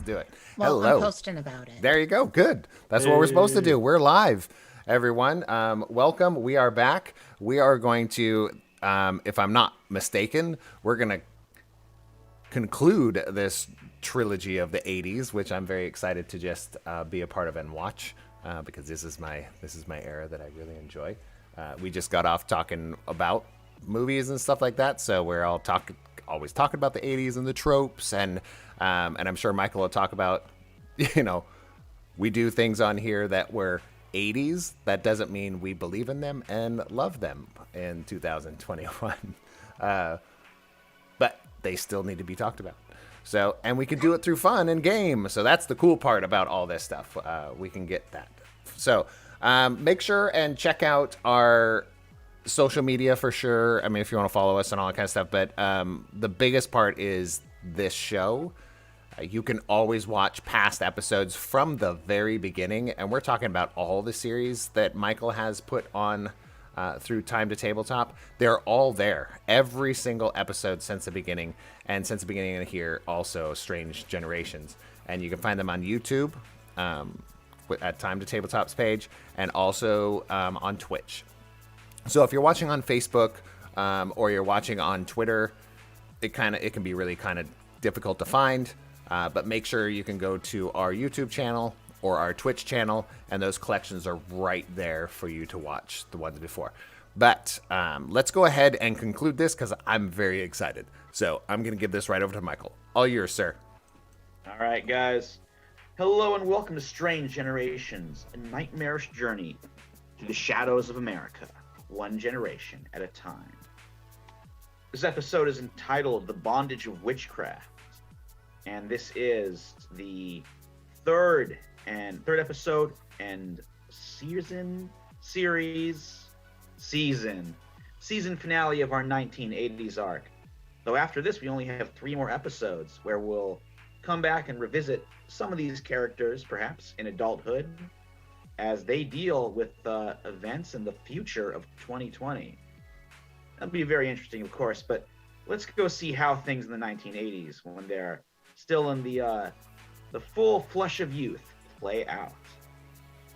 do it. Well, I'm Hello. posting about it. There you go. Good. That's what we're supposed to do. We're live, everyone. Welcome. We are back. We are going to, if I'm not mistaken, we're going to conclude this trilogy of the 80s, which I'm very excited to just be a part of and watch because this is my era that I really enjoy. We just got off talking about movies and stuff like that, so we're always talking about the 80s and the tropes, and I'm sure Michael will talk about, you know, we do things on here that were 80s. That doesn't mean we believe in them and love them in 2021. But they still need to be talked about. So, and we can do it through fun and game. So that's the cool part about all this stuff. We can get that. So make sure and check out our social media for sure. I mean, if you want to follow us and all that kind of stuff. But the biggest part is this show. You can always watch past episodes from the very beginning. And we're talking about all the series that Michael has put on through Time to Tabletop. They're all there. Every single episode since the beginning. And since the beginning of here, also Strange Generations. And you can find them on YouTube at Time to Tabletop's page. And also on Twitch. So if you're watching on Facebook or you're watching on Twitter, it can be really kind of difficult to find. But make sure you can go to our YouTube channel or our Twitch channel, and those collections are right there for you to watch the ones before. But let's go ahead and conclude this because I'm very excited. So I'm going to give this right over to Michael. All yours, sir. All right, guys. Hello and welcome to Strange Generations, a nightmarish journey through the shadows of America, one generation at a time. This episode is entitled The Bondage of Witchcraft, and this is the third episode and season finale of our 1980s arc. Though after this, we only have 3 more episodes where we'll come back and revisit some of these characters, perhaps in adulthood, as they deal with events in the future of 2020. That'll be very interesting, of course, but let's go see how things in the 1980s, when they're still in the full flush of youth, play out.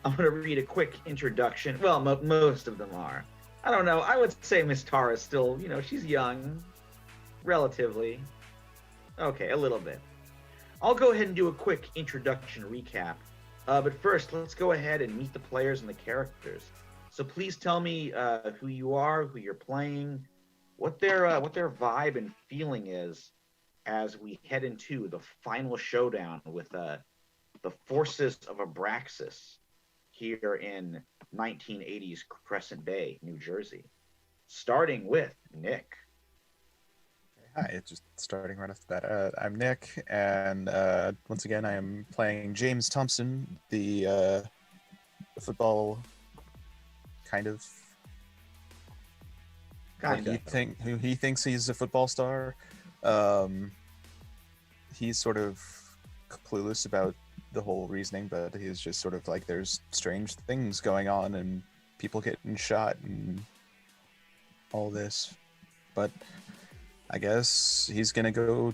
I'm going to read a quick introduction. Well, most of them are. I don't know. I would say Miss Tara is still, she's young, relatively. Okay, a little bit. I'll go ahead and do a quick introduction recap. But first, let's go ahead and meet the players and the characters. So please tell me who you are, who you're playing, what their vibe and feeling is as we head into the final showdown with the forces of Abraxas here in 1980s Crescent Bay, New Jersey. Starting with Nick. Hi, just starting right off the bat. I'm Nick, and once again, I am playing James Thompson, the football who he thinks he's a football star. He's sort of clueless about the whole reasoning, but he's just sort of like, there's strange things going on and people getting shot and all this, but I guess he's gonna go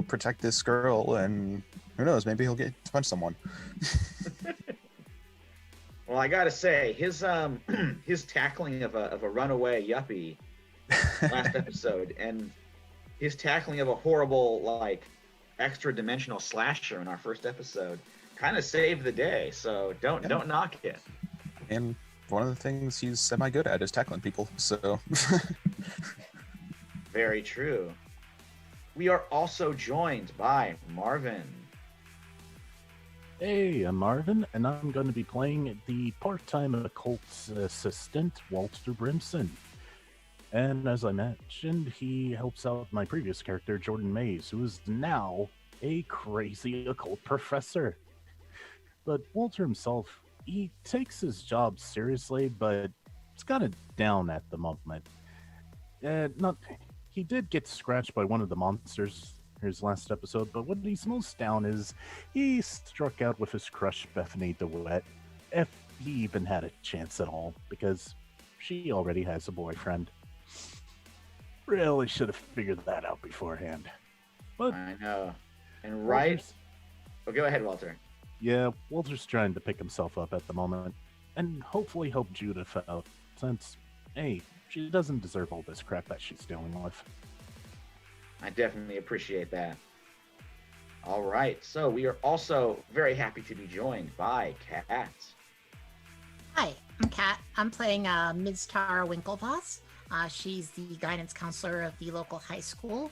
protect this girl, and who knows, maybe he'll get to punch someone. Well, I gotta say, his tackling of a runaway yuppie last episode, and his tackling of a horrible, extra-dimensional slasher in our first episode kind of saved the day, so don't knock it. And one of the things he's semi-good at is tackling people, so... Very true. We are also joined by Marvin. Hey, I'm Marvin, and I'm going to be playing the part-time occult assistant, Walter Brimson. And as I mentioned, he helps out my previous character, Jordan Mays, who is now a crazy occult professor. But Walter himself, he takes his job seriously, but it's kind of down at the moment. He did get scratched by one of the monsters his last episode, but what he's most down is he struck out with his crush, Bethany DeWitt, if he even had a chance at all, because she already has a boyfriend. Really should have figured that out beforehand. But I know. And Oh, go ahead, Walter. Yeah, Walter's trying to pick himself up at the moment, and hopefully help Judith out, since, hey, she doesn't deserve all this crap that she's dealing with. I definitely appreciate that. All right, so we are also very happy to be joined by Kat. Hi, I'm Kat. I'm playing Ms. Tara Winklevoss. She's the guidance counselor of the local high school.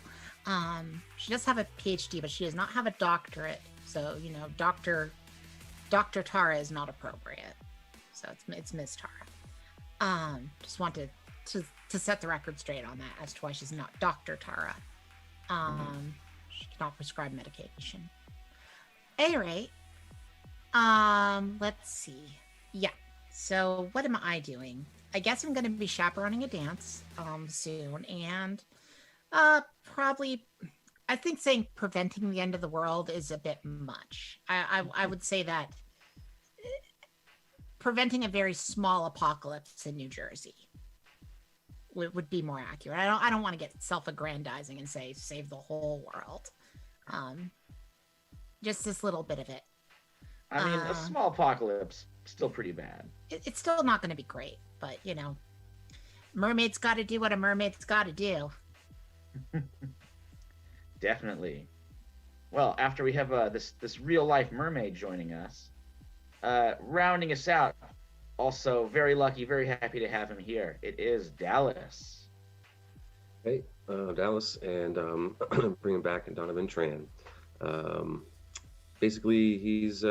She does have a PhD, but she does not have a doctorate. So, Dr. Tara is not appropriate. So it's Ms. Tara. Just wanted to set the record straight on that as to why she's not Dr. Tara. She cannot prescribe medication. Any rate, let's see. Yeah. So what am I doing? I guess I'm going to be chaperoning a dance soon, and probably, I think saying preventing the end of the world is a bit much. I would say that preventing a very small apocalypse in New Jersey would be more accurate. I don't want to get self-aggrandizing and say save the whole world. Just this little bit of it. I mean, a small apocalypse, still pretty bad. It's still not going to be great, but mermaid's got to do what a mermaid's got to do. Definitely. Well, after we have this real life mermaid joining us, rounding us out, also very lucky, very happy to have him here. It is Dallas. Hey, Dallas, and bringing back Donovan Tran. Basically, he's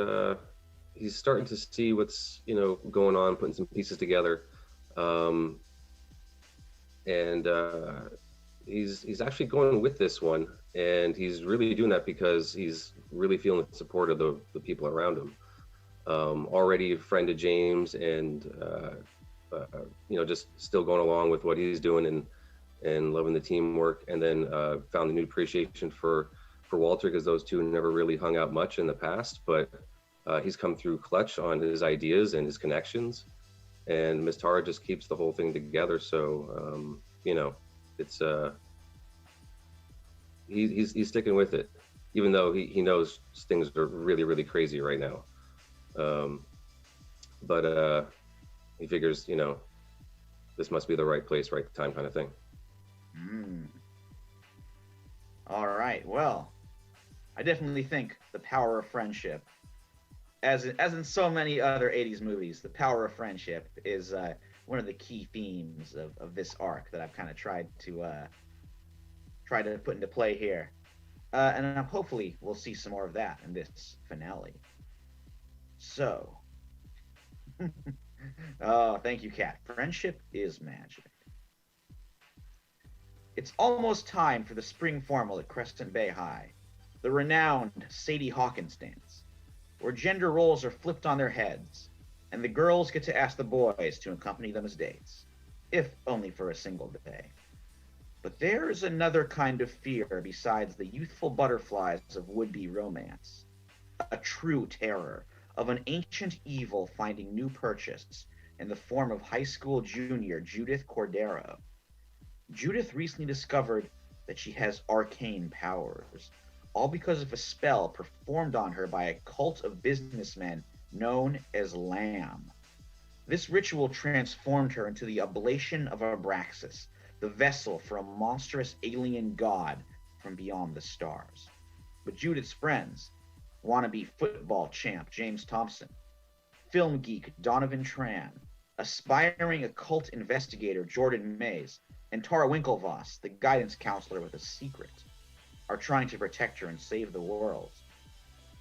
starting to see what's going on, putting some pieces together, and he's actually going with this one, and he's really doing that because he's really feeling the support of the people around him. Already a friend of James, and just still going along with what he's doing and loving the teamwork, and then found a new appreciation for Walter, because those two never really hung out much in the past, but he's come through clutch on his ideas and his connections, and Miss Tara just keeps the whole thing together. So it's he's sticking with it, even though he knows things are really, really crazy right now. But he figures, this must be the right place, right time, kind of thing. All right. Well, I definitely think the power of friendship, as in so many other 80s movies, the power of friendship is one of the key themes of this arc that I've kind of tried to put into play here. And hopefully we'll see some more of that in this finale. So, oh, thank you, Kat. Friendship is magic. It's almost time for the spring formal at Crescent Bay High, the renowned Sadie Hawkins dance, where gender roles are flipped on their heads, and the girls get to ask the boys to accompany them as dates, if only for a single day. But there is another kind of fear besides the youthful butterflies of would-be romance, a true terror of an ancient evil finding new purchase in the form of high school junior Judith Cordero. Judith recently discovered that she has arcane powers, all because of a spell performed on her by a cult of businessmen known as Lamb. This ritual transformed her into the oblation of Abraxas, the vessel for a monstrous alien god from beyond the stars. But Judith's friends, wannabe football champ James Thompson, film geek Donovan Tran, aspiring occult investigator Jordan Mays, and Tara Winklevoss, the guidance counselor with a secret, are trying to protect her and save the world.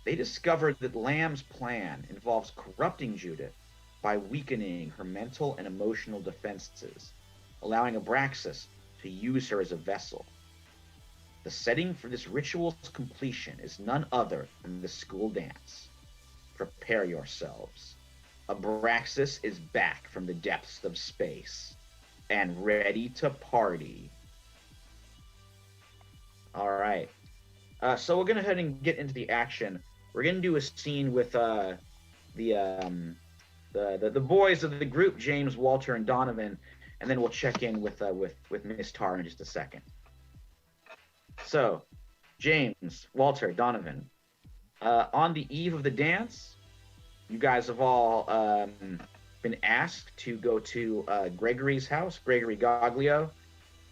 They discovered that Lamb's plan involves corrupting Judith by weakening her mental and emotional defenses, allowing Abraxas to use her as a vessel. The setting for this ritual's completion is none other than the school dance. Prepare yourselves. Abraxas is back from the depths of space and ready to party. All right. So we're going to go ahead and get into the action. We're going to do a scene with the boys of the group, James, Walter, and Donovan, and then we'll check in with Miss Tara in just a second. So, James, Walter, Donovan, On the eve of the dance, you guys have all been asked to go to Gregory's house, Gregory Goglio.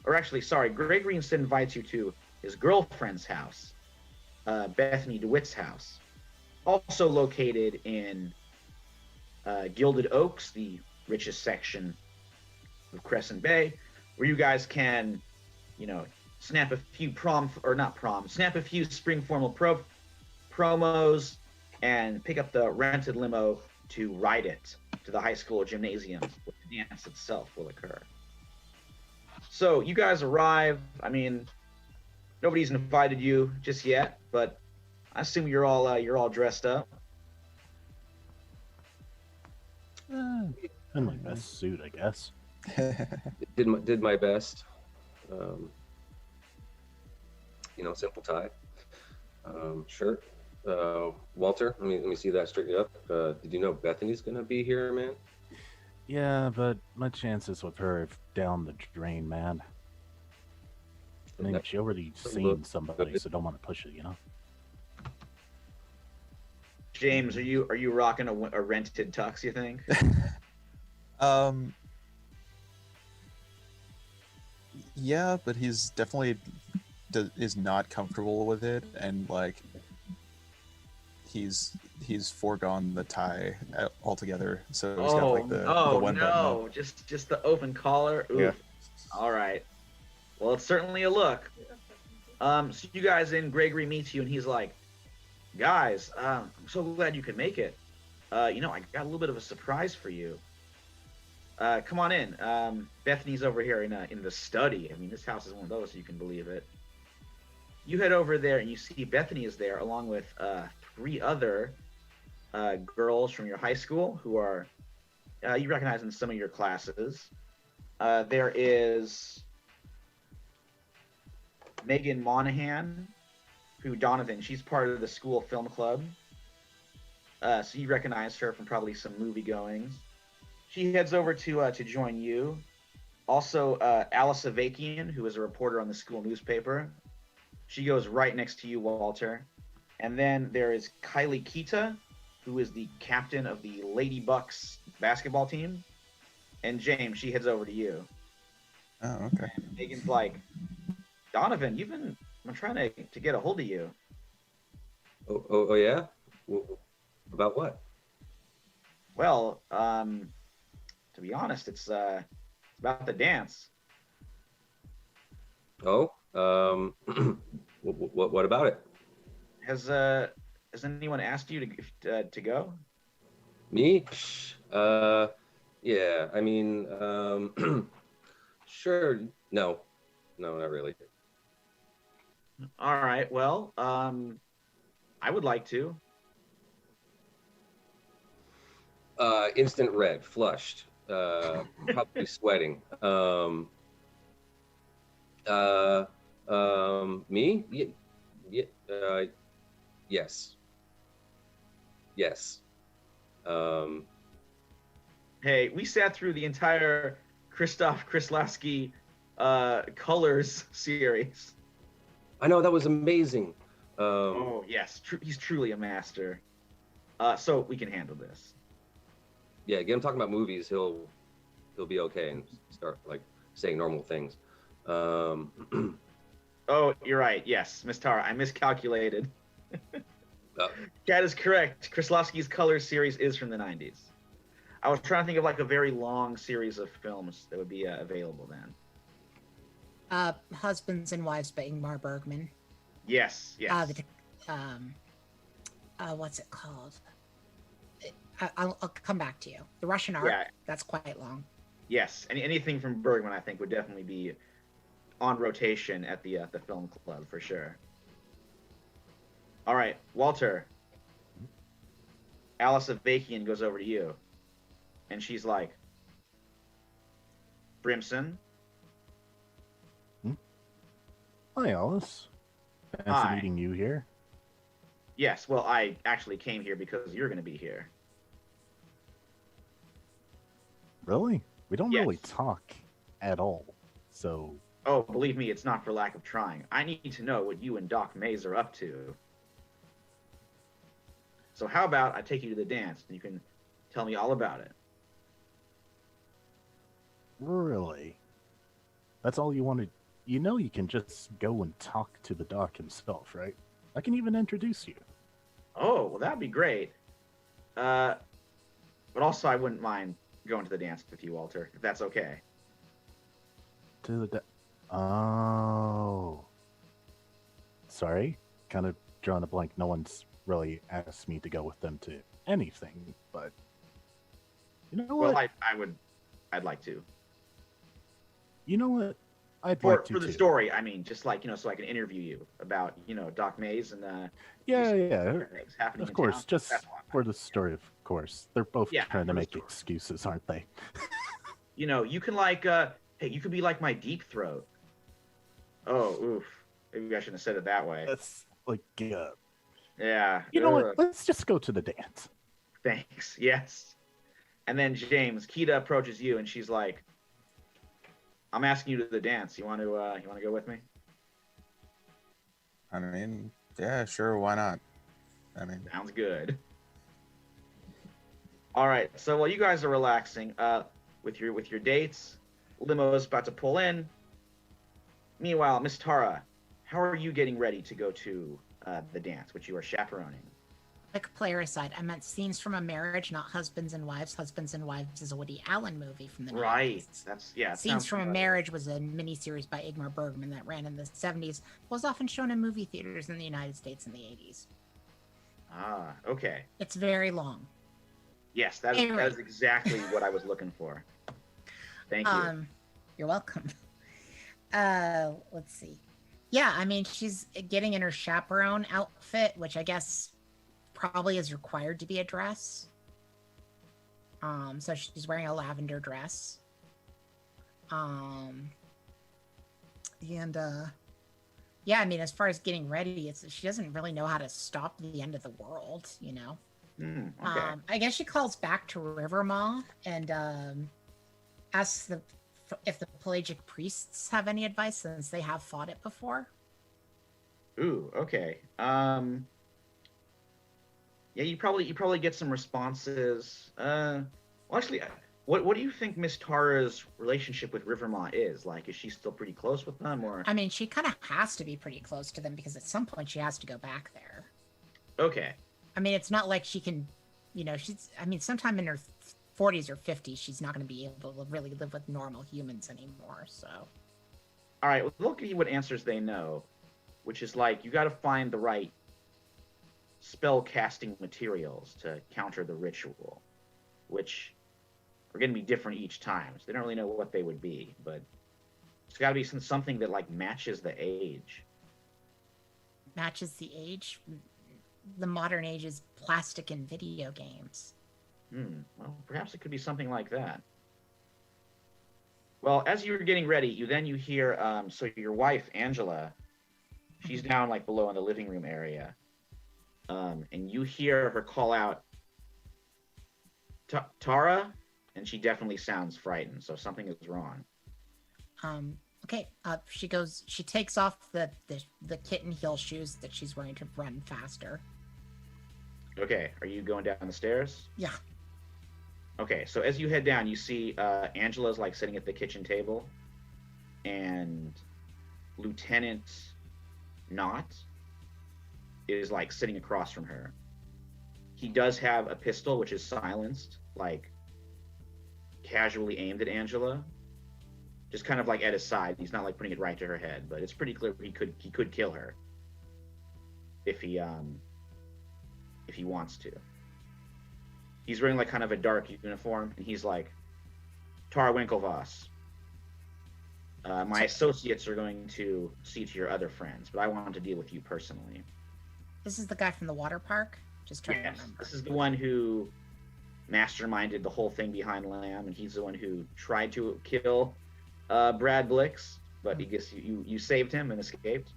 Or actually, sorry, Gregory instead invites you to his girlfriend's house, Bethany DeWitt's house. Also located in Gilded Oaks, the richest section of Crescent Bay, where you guys can, snap a few snap a few spring formal promos and pick up the rented limo to ride it to the high school gymnasium where the dance itself will occur. So you guys arrive. I mean, nobody's invited you just yet, but I assume you're all dressed up. In my best suit, I guess. Did my best. Simple tie, shirt. Walter, let me see that straighten up. Did you know Bethany's gonna be here, man? Yeah, but my chances with her have down the drain, man. I mean, she already seen somebody, so don't want to push it, James, are you rocking a rented tux, you think? Yeah, but he's definitely is not comfortable with it, and like he's foregone the tie altogether. So he's got like the one button up. just the open collar. Oof. Yeah. All right. Well, it's certainly a look. So you guys in, Gregory meets you, and he's like, guys, I'm so glad you could make it. I got a little bit of a surprise for you. Come on in. Bethany's over here in the study. I mean, this house is one of those, so you can believe it. You head over there, and you see Bethany is there, along with 3 other girls from your high school who are you recognize in some of your classes. There is Megan Monahan, who Donovan, she's part of the school film club. So you recognize her from probably some movie goings. She heads over to join you. Also, Alice Avakian, who is a reporter on the school newspaper. She goes right next to you, Walter. And then there is Kylie Kita, who is the captain of the Lady Bucks basketball team. And James, she heads over to you. Oh, okay. And Megan's like, Donovan, I'm trying to get a hold of you. Oh yeah? About what? Well, to be honest, it's about the dance. Oh, what about it? Has anyone asked you to go? Me? Yeah. I mean, sure. No, not really. All right. Well, I would like to. Instant red, flushed, probably sweating. Me? Yes. Yes. Hey, we sat through the entire Krzysztof Kieślowski Colors series. I know, that was amazing. Oh yes, he's truly a master. So we can handle this. Yeah, get him talking about movies. He'll be okay and start like saying normal things. Oh, you're right. Yes, Miss Tara, I miscalculated. That is correct. Kieślowski's Colors series is from the 90s. I was trying to think of like a very long series of films that would be available then. Husbands and Wives by Ingmar Bergman. Yes. What's it called? I'll come back to you. The Russian Ark. Yeah. That's quite long. Yes, anything from Bergman, I think, would definitely be on rotation at the film club for sure. All right, Walter. Alice Avakian goes over to you, and she's like, Brimson. Hi, Alice. Fancy Hi. meeting you here. Yes, well, I actually came here because you're going to be here. Really? We don't Yes. really talk at all. So, Oh, believe me, it's not for lack of trying. I need to know what you and Doc Mays are up to. So how about I take you to the dance and you can tell me all about it? Really? That's all you wanted? You know you can just go and talk to the doc himself, right? I can even introduce you. Oh, well, that'd be great. But also, I wouldn't mind going to the dance with you, Walter, if that's okay. To the Oh. Sorry? Kind of drawing a blank. No one's really asked me to go with them to anything, but you know what? Well, I'd like to. You know what? I'd For like to for the too. story, I mean, just like, so I can interview you about, Doc Mays and Yeah, these yeah. things happening Of in course, town. just That's why. for the story, of course. They're both Yeah, trying to for the make story. excuses, aren't they? You can hey, you could be like my deep throat. Oh, oof. Maybe I shouldn't have said it that way. That's like, Yeah. you know ugh. what? Let's just go to the dance. Thanks. Yes. And then James, Kita approaches you and she's like, I'm asking you to the dance. You want to go with me? I mean, yeah, sure, why not? I mean, Sounds good. All right. So while you guys are relaxing, with your dates, limo's about to pull in. Meanwhile, Miss Tara, how are you getting ready to go to the dance, which you are chaperoning? Quick player aside, I meant Scenes from a Marriage, not Husbands and Wives. Husbands and Wives is a Woody Allen movie from the Right. 90s. It Scenes sounds from a familiar. Marriage was a miniseries by Ingmar Bergman that ran in the 70s, was often shown in movie theaters in the United States in the 80s. Ah, okay. It's very long. Yes, that Anyway. is exactly what I was looking for. Thank you. You're welcome. Let's see. Yeah, I mean, she's getting in her chaperone outfit, which I guess probably is required to be a dress. So she's wearing a lavender dress. Yeah, I mean, as far as getting ready, she doesn't really know how to stop the end of the world, Okay. I guess she calls back to Rivermaw and asks if the pelagic priests have any advice since they have fought it before. Ooh, okay. Yeah, you probably get some responses. Well, actually, what do you think Miss Tara's relationship with Rivermaw is? Like, is she still pretty close with them, or? I mean, she kind of has to be pretty close to them because at some point she has to go back there. Okay. I mean, it's not like she can, sometime in her 40s or 50s, she's not going to be able to really live with normal humans anymore, so. All right, well, look at what answers they know, which is like, you got to find the right spell casting materials to counter the ritual, which are going to be different each time. So they don't really know what they would be, but it's got to be something that like matches the age. Matches the age? The modern age is plastic and video games. Well, perhaps it could be something like that. Well, as you were getting ready, you hear, so your wife, Angela, she's down like below in the living room area. And you hear her call out, Tara? And she definitely sounds frightened, so something is wrong. Okay, she takes off the kitten heel shoes that she's wearing to run faster. Okay, are you going down the stairs? Yeah. Okay, so as you head down, you see Angela's like sitting at the kitchen table, and Lieutenant Knott is like sitting across from her. He does have a pistol, which is silenced, like casually aimed at Angela, just kind of like at his side. He's not like putting it right to her head, but it's pretty clear he could kill her if he wants to. He's wearing like kind of a dark uniform, and he's like, Tara Winklevoss, my associates are going to see to your other friends, but I want to deal with you personally. This is the guy from the water park? Just trying to remember. This is the one who masterminded the whole thing behind Lamb, and he's the one who tried to kill Brad Blix, but I guess you saved him and escaped.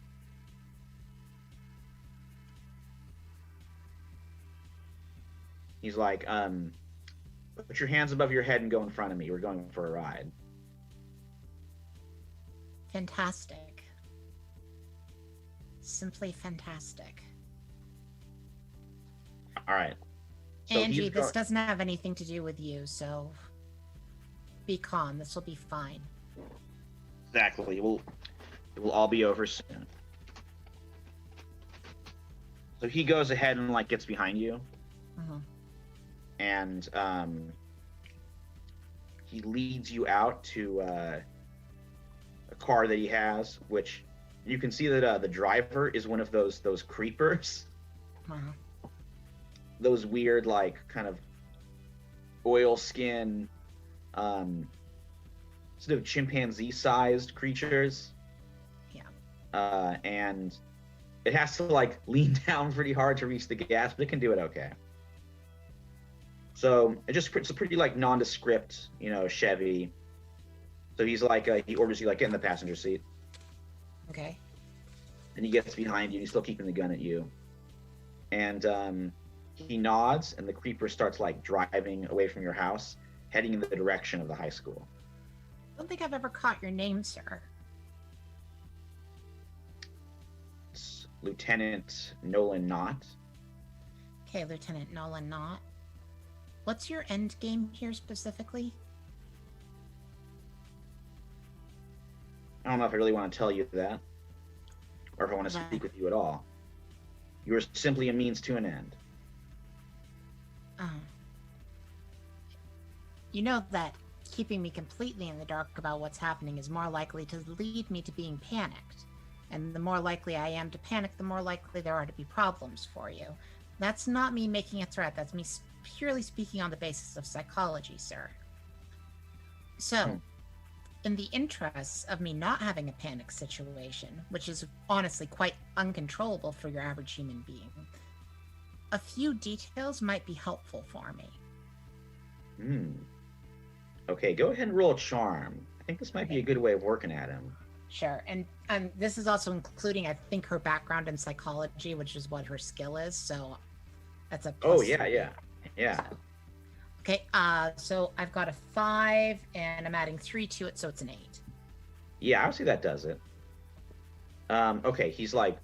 He's like, put your hands above your head and go in front of me. We're going for a ride. Fantastic. Simply fantastic. All right. So Angie, he's this go- doesn't have anything to do with you, so be calm. This will be fine. Exactly. It will all be over soon. So he goes ahead and like gets behind you, Mhm. and he leads you out to a car that he has, which you can see that the driver is one of those creepers, Uh-huh. those weird like kind of oil skin, sort of chimpanzee-sized creatures. Yeah. And it has to like lean down pretty hard to reach the gas, but it can do it okay. So it's a pretty like nondescript, Chevy. So he's like he orders you like get in the passenger seat, Okay. and he gets behind you. And he's still keeping the gun at you, and he nods, and the creeper starts like driving away from your house, heading in the direction of the high school. I don't think I've ever caught your name, sir. It's Lieutenant Nolan Knott. Okay, Lieutenant Nolan Knott. What's your end game here specifically? I don't know if I really want to tell you that, or if I want to Right. speak with you at all. You are simply a means to an end. You know that keeping me completely in the dark about what's happening is more likely to lead me to being panicked. And the more likely I am to panic, the more likely there are to be problems for you. That's not me making a threat. That's me purely speaking on the basis of psychology, sir. So, in the interests of me not having a panic situation, which is honestly quite uncontrollable for your average human being, a few details might be helpful for me. Okay, go ahead and roll a charm. I think this might be a good way of working at him. Sure, and this is also including, I think, her background in psychology, which is what her skill is. So that's a Oh plus yeah, three. yeah. So, okay, so I've got a 5, and I'm adding 3 to it, so it's an 8. Yeah, I'll see that does it. Okay, he's like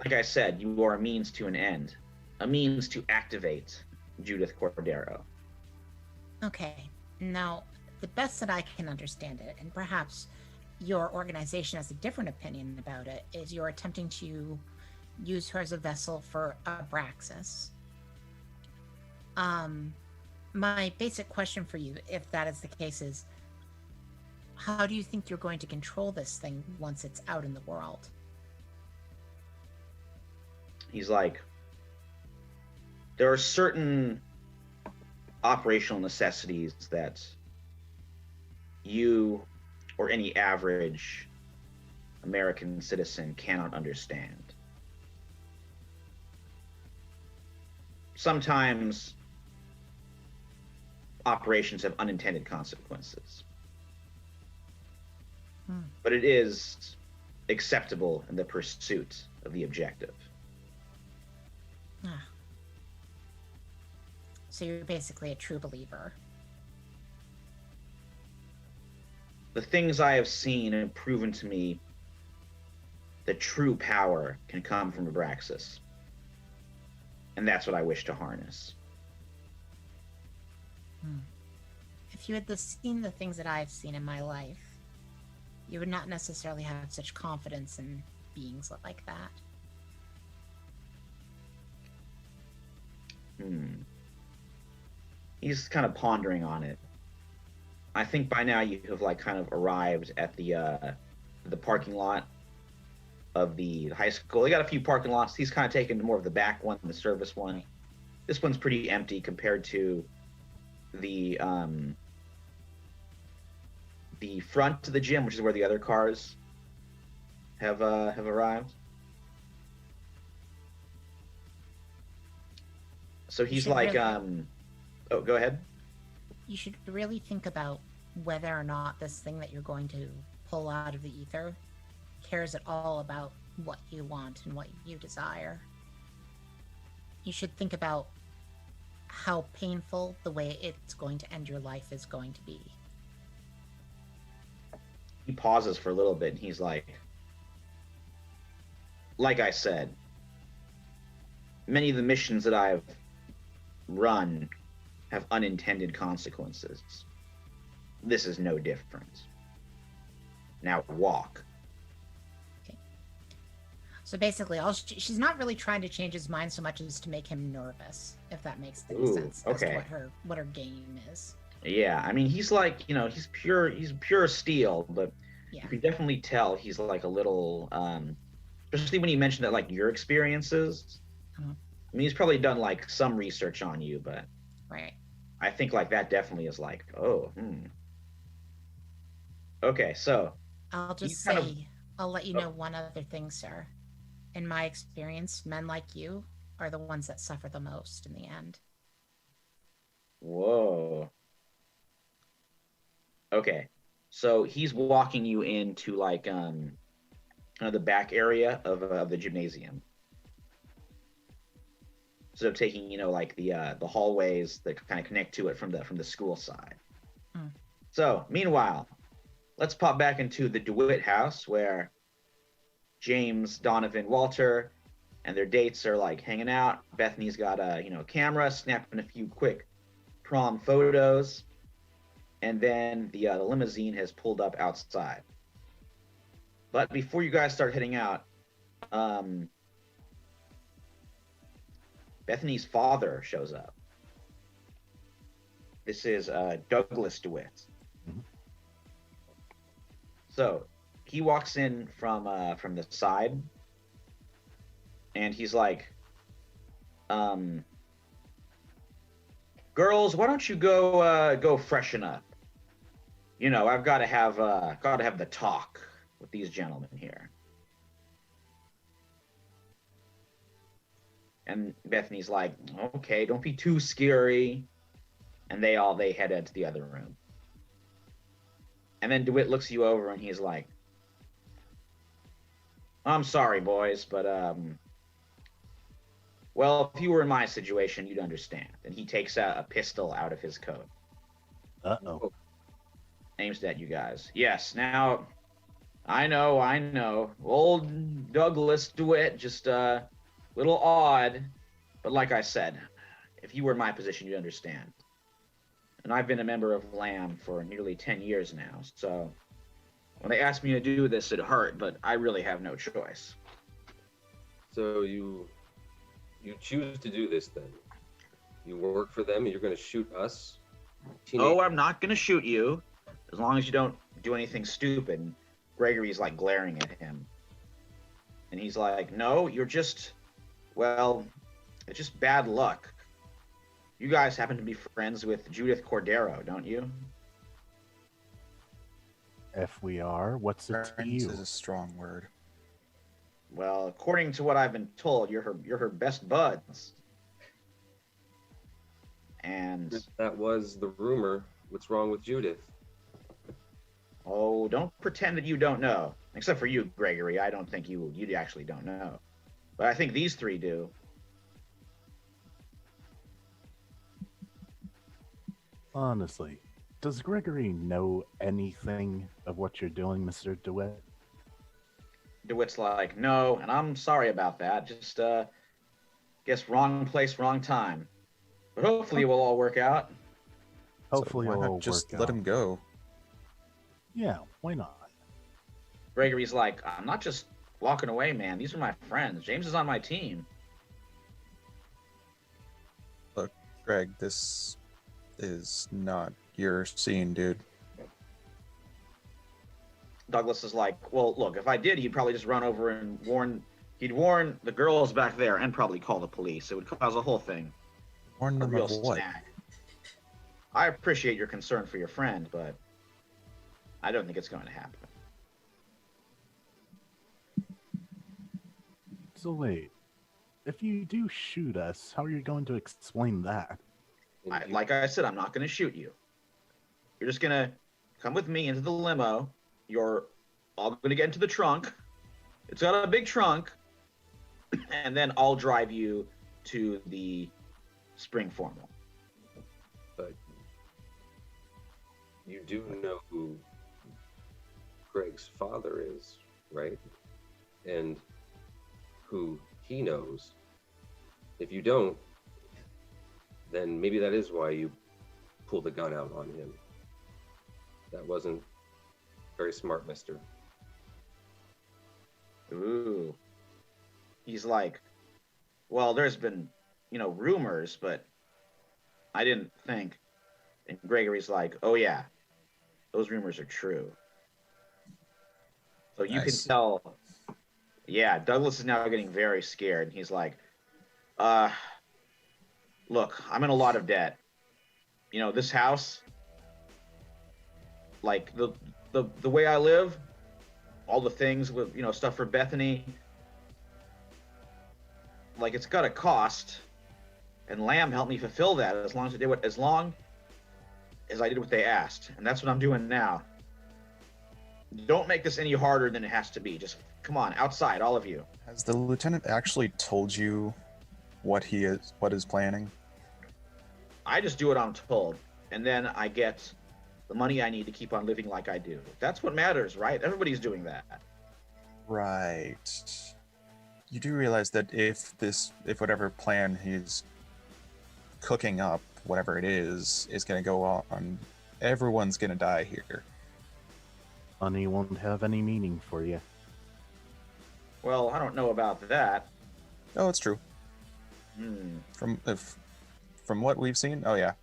I said, you are a means to an end, a means to activate Judith Cordero. Okay, now the best that I can understand it, and perhaps your organization has a different opinion about it, is you're attempting to use her as a vessel for Abraxas. My basic question for you, if that is the case, is how do you think you're going to control this thing once it's out in the world? He's like, there are certain operational necessities that you or any average American citizen cannot understand. Sometimes operations have unintended consequences. But it is acceptable in the pursuit of the objective. Ah. So you're basically a true believer. The things I have seen have proven to me that true power can come from Abraxas. And that's what I wish to harness. If you had seen the things that I've seen in my life, you would not necessarily have such confidence in beings like that. He's kind of pondering on it. I think by now you have like kind of arrived at the parking lot of the high school. They got a few parking lots. He's kind of taken more of the back one, the service one. This one's pretty empty compared to the front of the gym, which is where the other cars have arrived. So he's should like, really- oh, go ahead. You should really think about whether or not this thing that you're going to pull out of the ether cares at all about what you want and what you desire. You should think about how painful the way it's going to end your life is going to be. He pauses for a little bit and he's like I said, many of the missions that I've run have unintended consequences. This is no different. Now walk. So basically, she's not really trying to change his mind so much as to make him nervous, if that makes any Ooh, sense. okay. As to what her game is. Yeah, I mean, he's like, he's pure steel, but Yeah. you can definitely tell he's like a little, especially when you mentioned that, like, your experiences. Uh-huh. I mean, he's probably done like some research on you, but Right. I think like that definitely is like, oh, Okay, so I'll just He's kind of- say, I'll let you know one other thing, sir. In my experience, men like you are the ones that suffer the most in the end. whoa. Okay, so he's walking you into like kind of the back area of the gymnasium. Instead of taking, like the hallways that kind of connect to it from the school side. Mm. So, meanwhile, let's pop back into the DeWitt house where James, Donovan, Walter, and their dates are like hanging out. Bethany's got a camera, snapping a few quick prom photos, and then the limousine has pulled up outside. But before you guys start heading out, Bethany's father shows up. This is Douglas DeWitt. Mhm. So he walks in from the side, and he's like, "Girls, why don't you go freshen up? I've got to have the talk with these gentlemen here." And Bethany's like, "Okay, don't be too scary." And they head into the other room. And then DeWitt looks you over and he's like, "I'm sorry, boys, but well, if you were in my situation, you'd understand." And he takes a pistol out of his coat, Uh-oh. aims it at you guys. Yes, now I know. Old Douglas DeWitt, just a little odd, but like I said, if you were in my position, you'd understand. And I've been a member of LAM for nearly 10 years now, so when they asked me to do this, it hurt, but I really have no choice. So you choose to do this then? You work for them and you're going to shoot us? Oh, I'm not going to shoot you, as long as you don't do anything stupid. And Gregory's like glaring at him. And he's like, "No, you're just, well, it's just bad luck. You guys happen to be friends with Judith Cordero, don't you?" If we are, what's it to Friends you? is a strong word. "Well, according to what I've been told, you're her best buds." And That was the rumor. What's wrong with Judith? oh, don't pretend that you don't know. Except for you, Gregory. I don't think you actually don't know. But I think these three do. Honestly, does Gregory know anything of what you're doing, Mr. DeWitt? DeWitt's like, "No, and I'm sorry about that. Just, guess wrong place, wrong time. But hopefully it will all work out." Hopefully so why it'll not all just work let out. him go? Yeah, why not? Gregory's like, "I'm not just walking away, man. These are my friends. James is on my team." Greg, this is not your scene, dude. Douglas is like, "Well, look, if I did, he'd probably just run over and he'd warn the girls back there and probably call the police. It would cause a whole thing. Warn A them real of what? snag. I appreciate your concern for your friend, but I don't think it's going to happen." So wait, if you do shoot us, how are you going to explain that? And Like I said, I'm not going to shoot you. You're just going to come with me into the limo. You're all going to get into the trunk. It's got a big trunk. And then I'll drive you to the spring formal. But you do know who Greg's father is, right? And who he knows If you don't, then maybe that is why you pulled the gun out on him. That wasn't very smart, mister. Ooh. He's like, well, there's been, rumors, but I didn't think. And Gregory's like, oh yeah, those rumors are true. So you Nice. can tell, yeah, Douglas is now getting very scared. And he's like, look, I'm in a lot of debt. This house, like the way I live, all the things with, stuff for Bethany, like it's got a cost. And Lamb helped me fulfill that as long as I did what they asked. And that's what I'm doing now. Don't make this any harder than it has to be. Just come on, outside, all of you. Has the lieutenant actually told you what is planning? I just do what I'm told, and then I get the money I need to keep on living like I do. That's what matters, right? Everybody's doing that. Right. You do realize that if whatever plan he's cooking up, whatever it is going to go on, everyone's going to die here. Money won't have any meaning for you. Well, I don't know about that. Oh, it's true. Hmm. From what we've seen, oh yeah.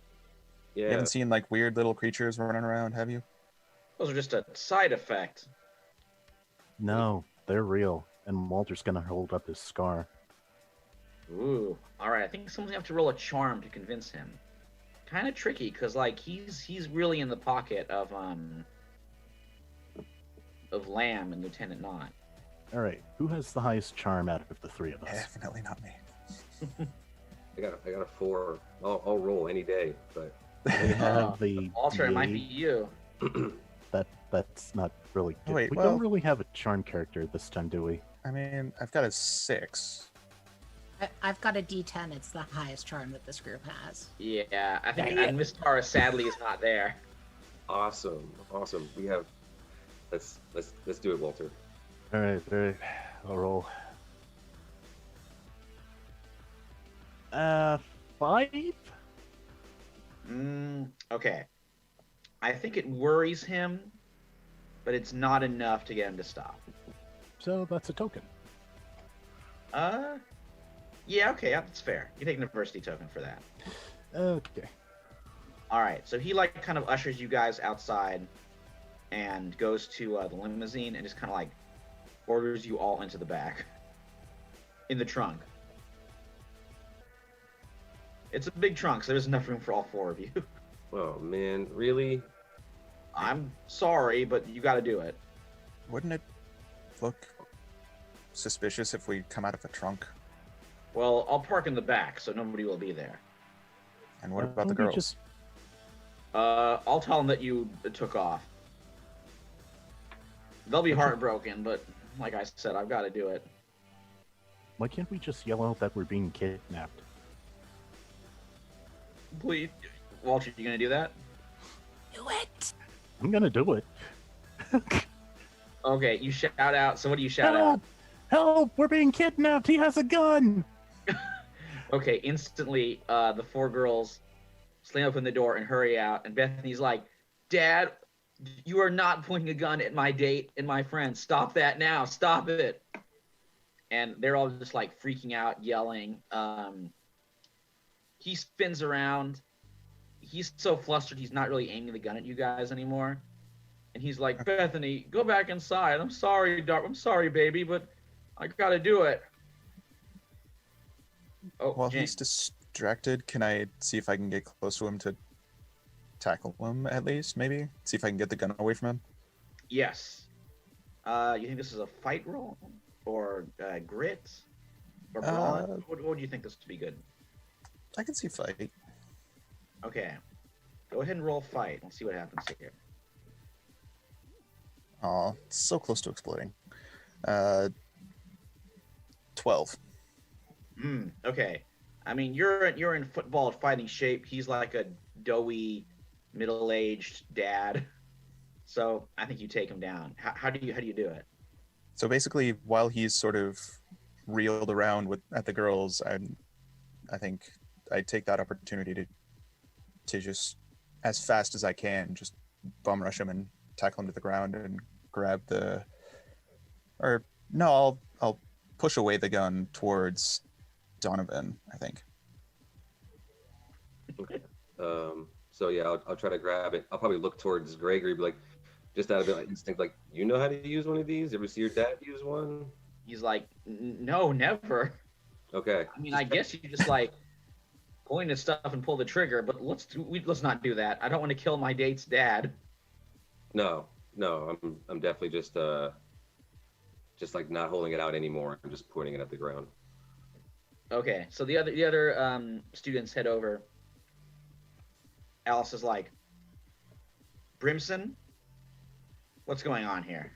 You Yeah. haven't seen like weird little creatures running around, have you? Those are just a side effect. No, they're real, and Walter's gonna hold up his scar. Ooh. All right. I think someone's gonna have to roll a charm to convince him. Kind of tricky, cause like he's really in the pocket of Lamb and Lieutenant Knott. All right, who has the highest charm out of the three of us? Definitely not me. I got a 4. I'll roll any day, but We have the Walter, it might be D8. you. That's not really good. Wait, we well- don't really have a charm character this time, do we? I mean, I've got a 6. I've got a D10. It's the highest charm that this group has. Yeah, I think Dang it. Miss Tara sadly is not there. awesome. We have. Let's do it, Walter. All right, I'll roll. 5? Okay. I think it worries him, but it's not enough to get him to stop. So that's a token. Yeah, okay, that's fair. You take an adversity token for that. Okay. All right, so he like kind of ushers you guys outside and goes to the limousine and just kind of like orders you all into the back in the trunk. It's a big trunk, so there's enough room for all 4 of you. Oh man, really? I'm sorry, but you got to do it. Wouldn't it look suspicious if we come out of a trunk? Well, I'll park in the back, so nobody will be there. And what about Why the don't we girls? just- I'll tell them that you took off. They'll be heartbroken, but like I said, I've got to do it. Why can't we just yell out that we're being kidnapped? Please, Walter, you gonna do that? Do it! I'm gonna do it. Okay, you shout out. So what do you shout Help! out? Help! We're being kidnapped! He has a gun! Okay, instantly, the 4 girls slam open the door and hurry out. And Bethany's like, "Dad, you are not pointing a gun at my date and my friends. Stop that now! Stop it!" And they're all just like freaking out, yelling. He spins around. He's so flustered, he's not really aiming the gun at you guys anymore. And he's like, "Bethany, go back inside. I'm sorry, I'm sorry, baby, but I gotta do it." Oh, While James. he's distracted, can I see if I can get close to him to tackle him at least? Maybe see if I can get the gun away from him. Yes. You think this is a fight roll or grit or brawn? What would you think this would be good? I can see fight. Okay. Go ahead and roll fight. Let's see what happens here. Oh, so close to exploding. 12. Okay. I mean, you're in football fighting shape. He's like a doughy, middle-aged dad. So I think you take him down. How do you do it? So basically, while he's sort of reeled around at the girls, I'm I think I take that opportunity to just, as fast as I can, just bum rush him and tackle him to the ground and grab the, or no, I'll push away the gun towards Donovan, I think. Okay. So yeah, I'll try to grab it. I'll probably look towards Gregory, be like, just out of like, instinct, like, you know how to use one of these? Ever see your dad use one? He's like, no, never. Okay. I mean, I guess you just like point at stuff and pull the trigger, but let's let's not do that. I don't want to kill my date's dad. No, I'm definitely just like not holding it out anymore. I'm just pointing it at the ground. Okay, so the other students head over. Alice is like, Brimson, what's going on here?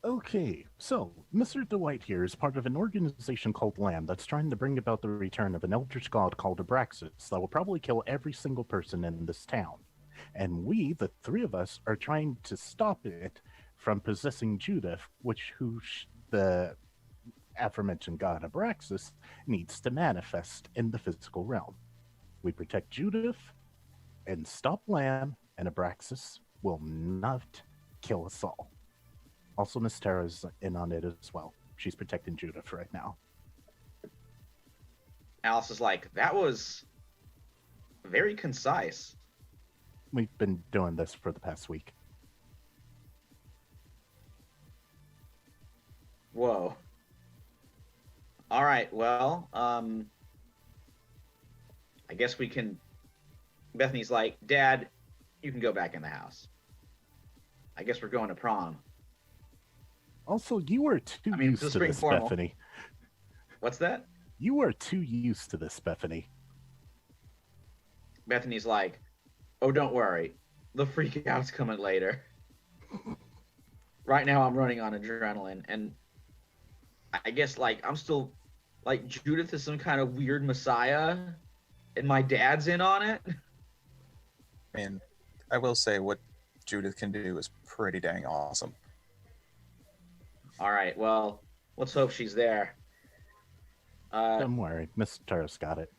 Okay, so Mr. Dwight here is part of an organization called LAM that's trying to bring about the return of an eldritch god called Abraxas that will probably kill every single person in this town. And we, the three of us, are trying to stop it from possessing Judith, the aforementioned god Abraxas needs to manifest in the physical realm. We protect Judith and stop Lamb, and Abraxas will not kill us all. Also, Miss Tara's in on it as well. She's protecting Judith right now. Alice is like, that was very concise. We've been doing this for the past week. Whoa. All right, well, I guess we can. Bethany's like, Dad, you can go back in the house. I guess we're going to prom. Also, you are too I mean, used the to spring this, formal. Bethany. What's that? You are too used to this, Bethany. Bethany's like, oh, don't worry. The freak out's coming later. Right now I'm running on adrenaline, and I guess, like, I'm still, like, Judith is some kind of weird messiah, and my dad's in on it. And I will say what Judith can do is pretty dang awesome. All right, well, let's hope she's there. Don't worry, Miss Tara's got it.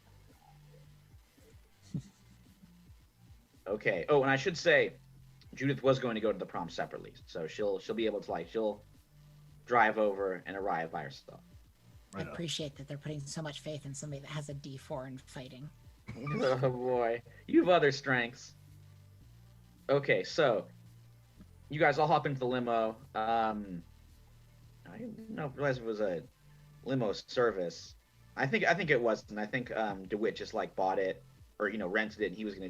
Okay. Oh, and I should say, Judith was going to go to the prom separately, so she'll be able to, like, she'll drive over and arrive by herself. I appreciate that they're putting so much faith in somebody that has a D4 in fighting. Oh boy, you have other strengths. Okay, so you guys all hop into the limo. I didn't realize it was a limo service. I think it was, and I think DeWitt just like bought it or rented it, and he was gonna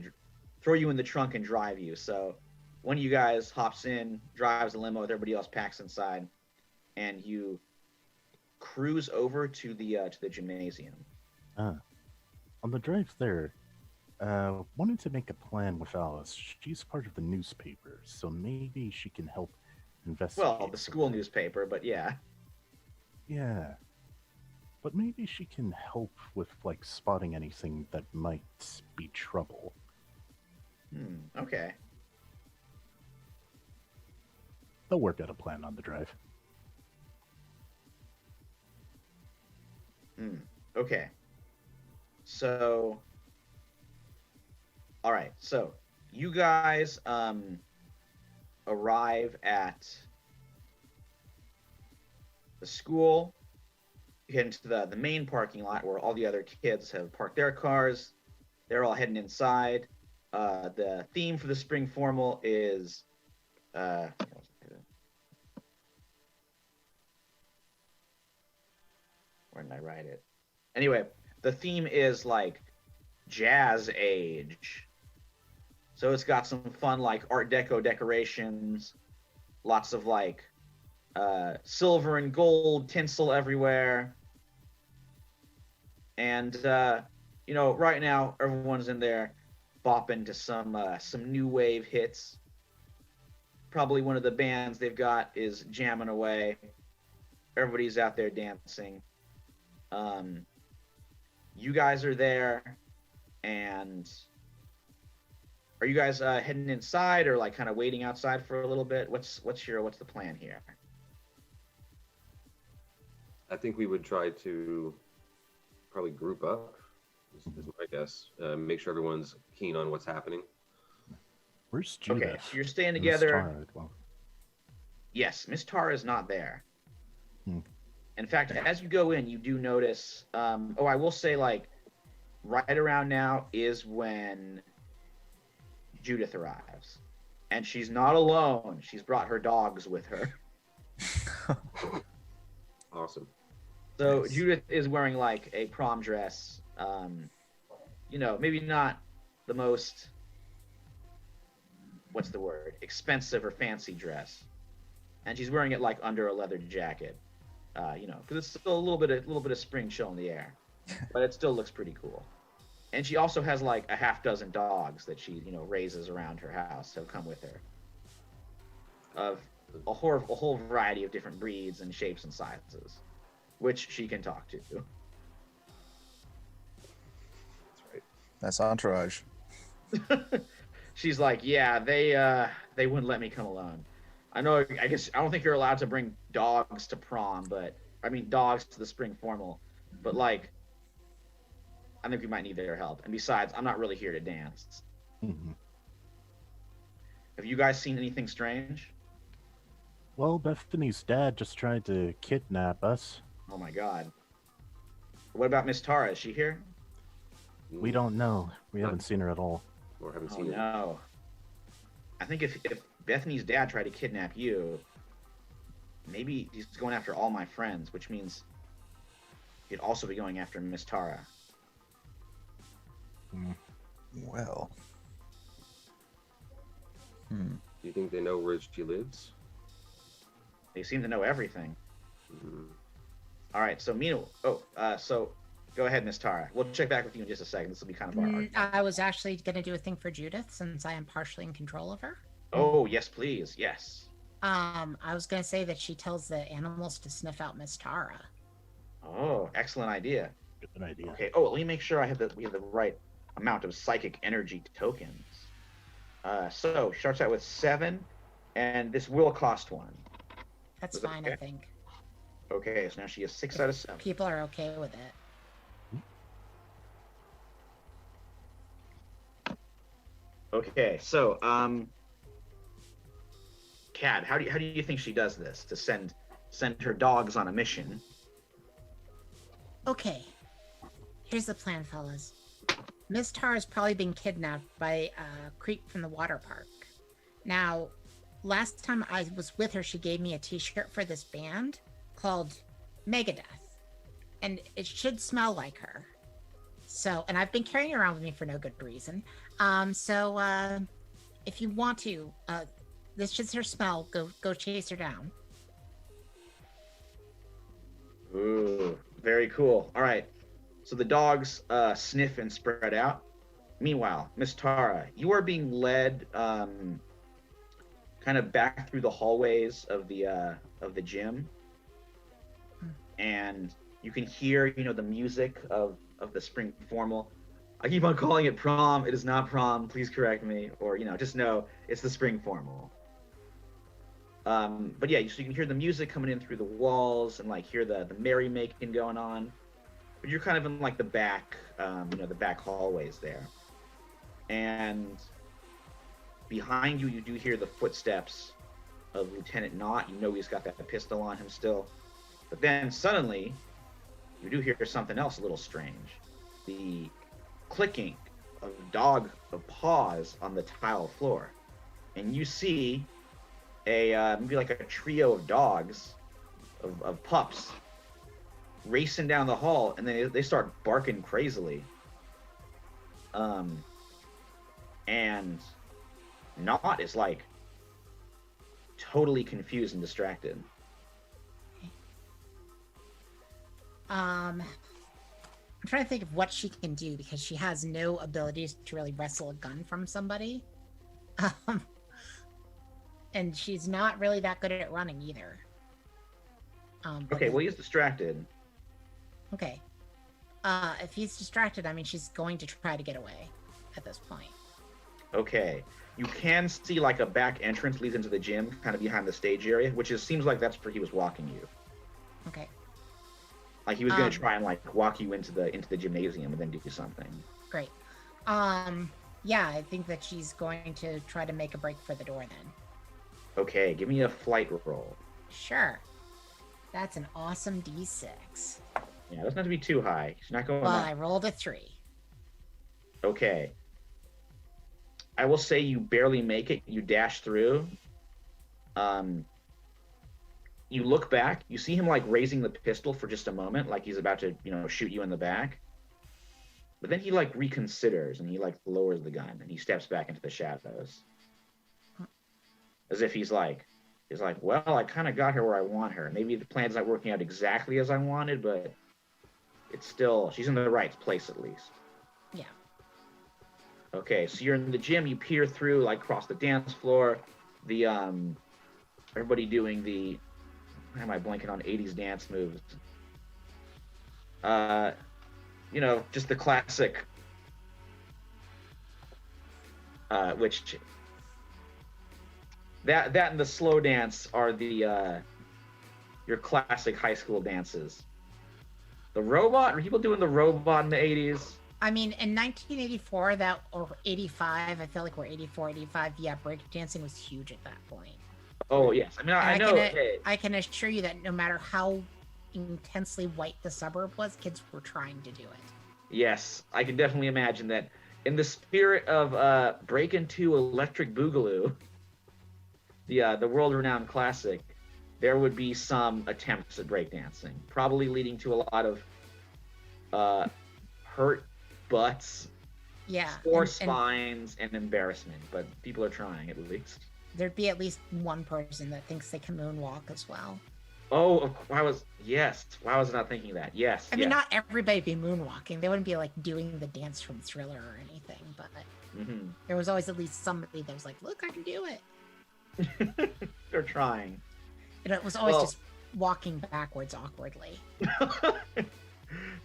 throw you in the trunk and drive you. So one of you guys hops in, drives the limo, with everybody else packs inside, and you cruise over to the gymnasium. On the drive there, wanted to make a plan with Alice. She's part of the newspaper, so maybe she can help investigate. Well, the school newspaper, but yeah. Yeah. But maybe she can help with, like, spotting anything that might be trouble. Okay. They'll work out a plan on the drive. Okay. So, all right. So, you guys arrive at the school. You head into the main parking lot where all the other kids have parked their cars. They're all heading inside. The theme for the spring formal is where did I write it? Anyway, the theme is like jazz age. So it's got some fun like Art Deco decorations, lots of like silver and gold tinsel everywhere. And right now everyone's in there bopping to some new wave hits. Probably one of the bands they've got is jamming away. Everybody's out there dancing. You guys are there, and are you guys heading inside or like kind of waiting outside for a little bit? What's the plan here? I think we would try to probably group up is my guess. Make sure everyone's keen on what's happening. Where's Judith? Okay, so you're staying And together. Tara, well, Yes, Miss Tara is not there. Hmm. In fact, as you go in, you do notice. I will say, like, right around now is when Judith arrives, and she's not alone. She's brought her dogs with her. Awesome. So Nice. Judith is wearing like a prom dress. Maybe not the most, what's the word, expensive or fancy dress, and she's wearing it like under a leather jacket. Because it's still a little bit of spring chill in the air, but it still looks pretty cool. And she also has like a half dozen dogs that she raises around her house, so come with her. Of a whole variety of different breeds and shapes and sizes, which she can talk to. That's right. That's Entourage. She's like, yeah, they wouldn't let me come alone. I know. I guess I don't think you're allowed to bring dogs to prom, dogs to the spring formal. But like, I think we might need their help. And besides, I'm not really here to dance. mhm. Have you guys seen anything strange? Well, Bethany's dad just tried to kidnap us. Oh my God. What about Miss Tara? Is she here? We don't know. We haven't seen her at all. Or haven't Oh seen it. no. I think if Bethany's dad tried to kidnap you, maybe he's going after all my friends, which means he'd also be going after Miss Tara. Well. Hmm. Do you think they know where she lives? They seem to know everything. Mhm. All right, so so go ahead, Miss Tara. We'll check back with you in just a second. This will be kind of our. I was actually going to do a thing for Judith since I am partially in control of her. Oh, yes, please. Yes. I was going to say that she tells the animals to sniff out Miss Tara. Oh, excellent idea. Good idea. Okay. Oh, let me make sure we have the right amount of psychic energy tokens. So starts out with 7, and this will cost 1. That's Is that fine, I okay? think. Okay, so now she has 6 out of 7. People are okay with it. Okay, so Kat, how do you think she does this to send her dogs on a mission? Okay. Here's the plan, fellas. Miss Tara's probably been kidnapped by a creep from the water park. Now, last time I was with her, she gave me a t-shirt for this band called Megadeth. And it should smell like her. So, and I've been carrying it around with me for no good reason. If you want to, this is her smell. Go chase her down. Ooh, very cool. All right, so the dogs sniff and spread out. Meanwhile, Miss Tara, you are being led kind of back through the hallways of the gym, and you can hear the music of the spring formal. I keep on calling it prom. It is not prom. Please correct me, or just know it's the spring formal. But yeah, so you can hear the music coming in through the walls and like hear the merrymaking going on. But you're kind of in like the back, the back hallways there. And behind you, you do hear the footsteps of Lieutenant Knott. You know he's got that pistol on him still. But then suddenly, you do hear something else a little strange. The clicking of paws on the tile floor. And you see maybe like a trio of dogs, of pups, racing down the hall, and then they start barking crazily. And Knott is like totally confused and distracted. I'm trying to think of what she can do because she has no abilities to really wrestle a gun from somebody. And she's not really that good at running either. Okay, well, he's distracted. Okay. If he's distracted, I mean, she's going to try to get away at this point. Okay. You can see like a back entrance leads into the gym, kind of behind the stage area, which seems like that's where he was walking you. Okay. Like he was gonna try and like walk you into the gymnasium and then do something. Great. Yeah, I think that she's going to try to make a break for the door then. Okay, give me a flight roll. Sure. That's an awesome D6. Yeah, it doesn't have to be too high. She's not going. Well, that- I rolled a 3. Okay. I will say you barely make it. You dash through. You look back. You see him like raising the pistol for just a moment, like he's about to, shoot you in the back. But then he like reconsiders and he like lowers the gun and he steps back into the shadows, as if he's like, well, I kind of got her where I want her. Maybe the plan's not working out exactly as I wanted, but it's still, she's in the right place at least. Yeah. Okay, so you're in the gym. You peer through, like, across the dance floor. The everybody doing the. Why am I blanking on 80s dance moves? Just the classic. Which. That and the slow dance are the your classic high school dances. The robot? Are people doing the robot in the 80s? I mean, in 1984, or 85, I feel like we're 84, 85. Yeah, breakdancing was huge at that point. Oh, yes. I mean, I know. I can assure you that no matter how intensely white the suburb was, kids were trying to do it. Yes, I can definitely imagine that. In the spirit of Breakin' 2 Electric Boogaloo, the world-renowned classic, there would be some attempts at breakdancing, probably leading to a lot of hurt butts, Yeah, sore spines, and embarrassment. But people are trying, at least. There'd be at least one person that thinks they can moonwalk as well. Oh, why was I not thinking that? Yes. I mean, not everybody be moonwalking. They wouldn't be like doing the dance from Thriller or anything, but there was always at least somebody that was like, "Look, I can do it." They're trying. And it was always just walking backwards awkwardly.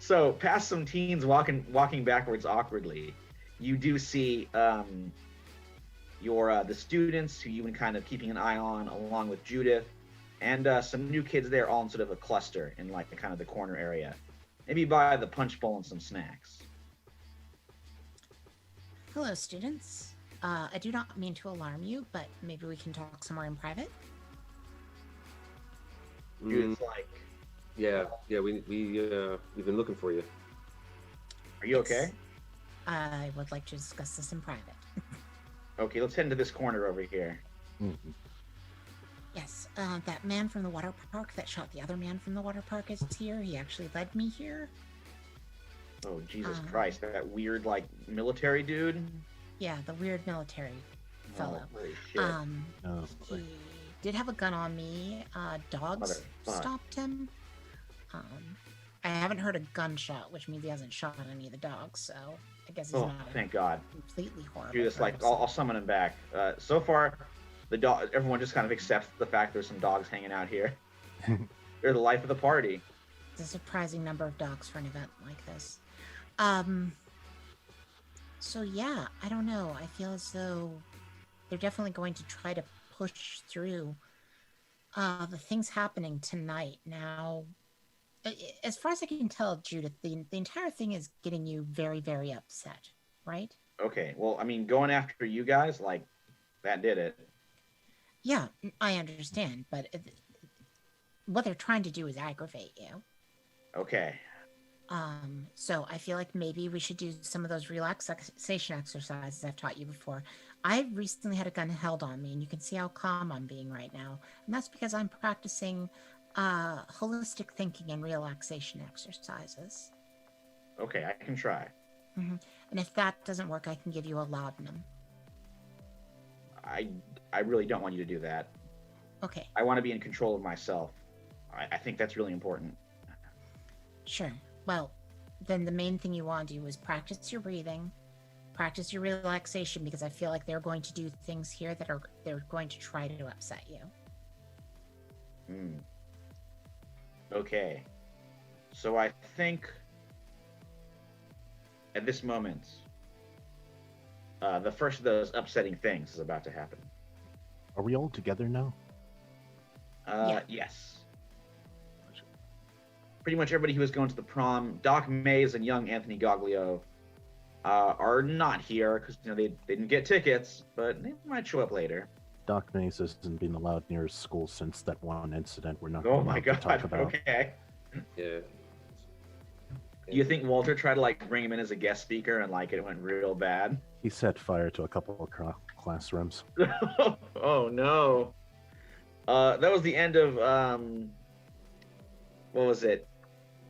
So, past some teens walking backwards awkwardly, you do see the students who you've been kind of keeping an eye on, along with Judith, and some new kids there, all in sort of a cluster in like kind of the corner area. Maybe by the punch bowl and some snacks. Hello, students. I do not mean to alarm you, but maybe we can talk somewhere in private. Judith's like, Yeah, we've been looking for you. are you okay? I would like to discuss this in private. Okay, let's head into this corner over here. Mhm. Yes, that man from the water park that shot the other man from the water park is here. He actually led me here. Oh, Jesus Christ, that weird, like, military dude? Yeah, the weird military fellow. Oh, holy shit. Oh, boy. He did have a gun on me. Dogs Motherfuck. stopped him. I haven't heard a gunshot, which means he hasn't shot any of the dogs, so I guess he's Oh, not a thank God. completely horrible Judith's like, person. I'll summon him back. So far, everyone just kind of accepts the fact there's some dogs hanging out here. They're the life of the party. It's a surprising number of dogs for an event like this. So yeah, I don't know. I feel as though they're definitely going to try to push through the things happening tonight. Now, as far as I can tell, Judith, the entire thing is getting you very, very upset, right? Okay, well, I mean, going after you guys, like, that did it. Yeah, I understand, but what they're trying to do is aggravate you. Okay. So I feel like maybe we should do some of those relaxation exercises I've taught you before. I recently had a gun held on me, and you can see how calm I'm being right now. And that's because I'm practicing holistic thinking and relaxation exercises. Okay, I can try. And if that doesn't work, I can give you a laudanum. I really don't want you to do that. Okay, I want to be in control of myself. I think that's really important. sure. Well, then the main thing you want to do is practice your breathing, practice your relaxation, because I feel like they're going to do things here that they're going to try to upset you. Okay. So I think at this moment, the first of those upsetting things is about to happen. Are we all together now? Yes. pretty much everybody who was going to the prom. Doc Mays and young Anthony Goglio are not here because they didn't get tickets, but they might show up later. Doc Mays hasn't been allowed near his school since that one incident we're not Oh my allowed to god. talk about. Okay. Yeah. Do you think Walter tried to like bring him in as a guest speaker and like it went real bad? He set fire to a couple of classrooms. Oh no. That was the end of what was it?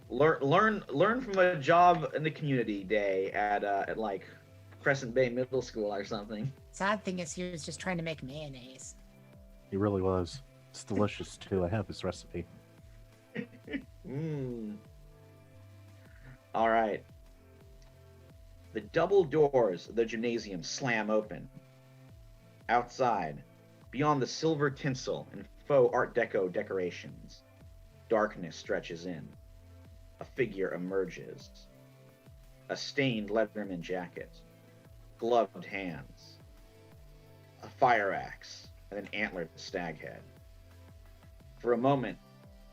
Learn from a job in the community day at like Crescent Bay Middle School or something. Sad thing is, he was just trying to make mayonnaise. He really was. It's delicious too. I have his recipe. Mmm. All right. The double doors of the gymnasium slam open. Outside, beyond the silver tinsel and faux Art Deco decorations, darkness stretches in. A figure emerges. A stained Leatherman jacket, gloved hands, a fire axe, and an antlered stag head. For a moment,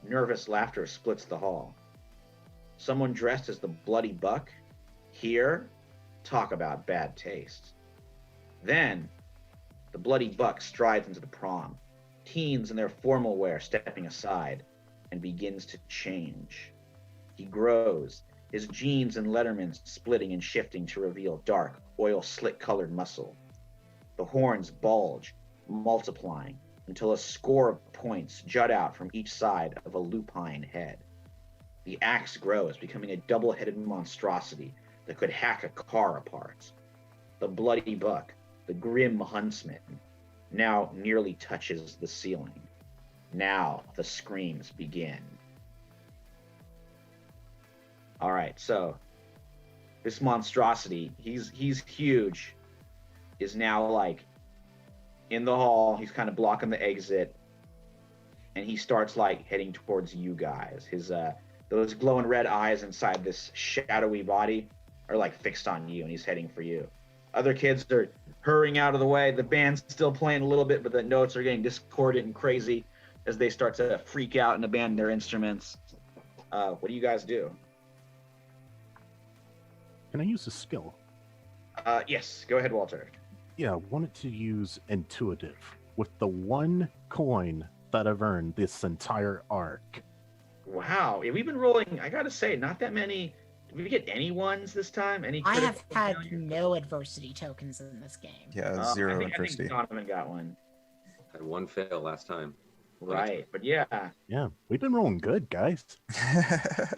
nervous laughter splits the hall. Someone dressed as the Bloody Buck? Here? Talk about bad taste. Then, the Bloody Buck strides into the prom, teens in their formal wear stepping aside, and begins to change. He grows, his jeans and Lettermans splitting and shifting to reveal dark, oil-slick-colored muscle. The horns bulge, multiplying, until a score of points jut out from each side of a lupine head. The axe grows, becoming a double-headed monstrosity that could hack a car apart. The Bloody Buck, the grim huntsman, now nearly touches the ceiling. Now the screams begin. All right, so this monstrosity, he's huge, is now like in the hall. He's kind of blocking the exit, and he starts like heading towards you guys. His those glowing red eyes inside this shadowy body are like fixed on you, and he's heading for you. Other kids are hurrying out of the way. The band's still playing a little bit, but the notes are getting discordant and crazy as they start to freak out and abandon their instruments. What do you guys do? Can I use a skill? Yes, go ahead, Walter. Yeah, I wanted to use intuitive with the one coin that I've earned this entire arc. Wow, yeah, we've been rolling, I gotta say, not that many. Did we get any ones this time? Any I have critical had failure? no adversity tokens in this game. Yeah, I zero think adversity. Donovan got one. Had one fail last time. Right, but yeah, Yeah, we've been rolling good, guys.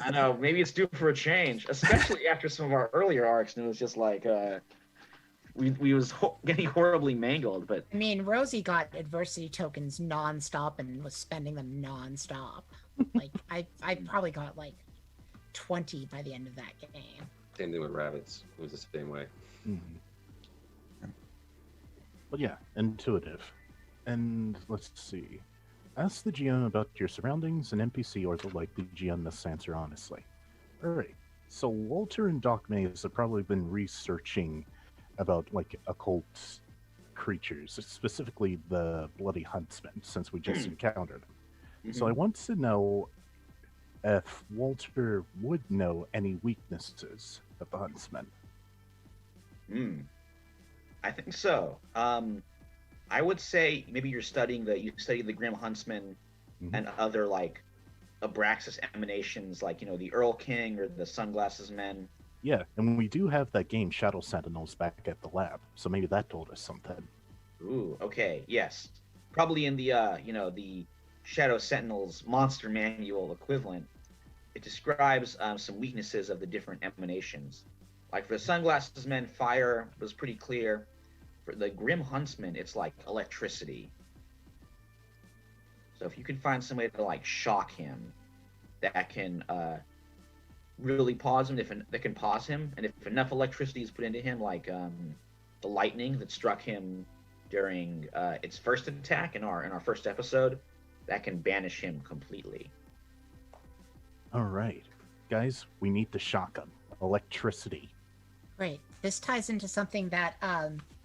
I know, maybe it's due for a change, especially after some of our earlier arcs, and it was just like, we was getting horribly mangled, but I mean, Rosie got adversity tokens nonstop and was spending them nonstop. Like, I probably got like 20 by the end of that game. Same thing with rabbits. It was the same way. Mhm. But yeah, intuitive. And let's see. Ask the GM about your surroundings and NPC, or like the GM must answer honestly. Alright, so Walter and Doc Mays have probably been researching about like occult creatures, specifically the Bloody Huntsman, since we just encountered him. So I want to know if Walter would know any weaknesses of the Huntsman. I think so. I would say maybe you study the Grim Huntsman Mhm. and other like Abraxas emanations, like the Earl King or the Sunglasses Men. Yeah, and we do have that game Shadow Sentinels back at the lab, so maybe that told us something. Ooh, okay, yes, probably in the the Shadow Sentinels Monster Manual equivalent. It describes some weaknesses of the different emanations. Like for the Sunglasses Men, fire was pretty clear. For the Grim Huntsman, it's like electricity. So if you can find some way to like shock him, that can really pause him. That can pause him, and if enough electricity is put into him, like the lightning that struck him during its first attack in our first episode, that can banish him completely. Alright, guys, we need to shock him. Electricity. Great. This ties into something that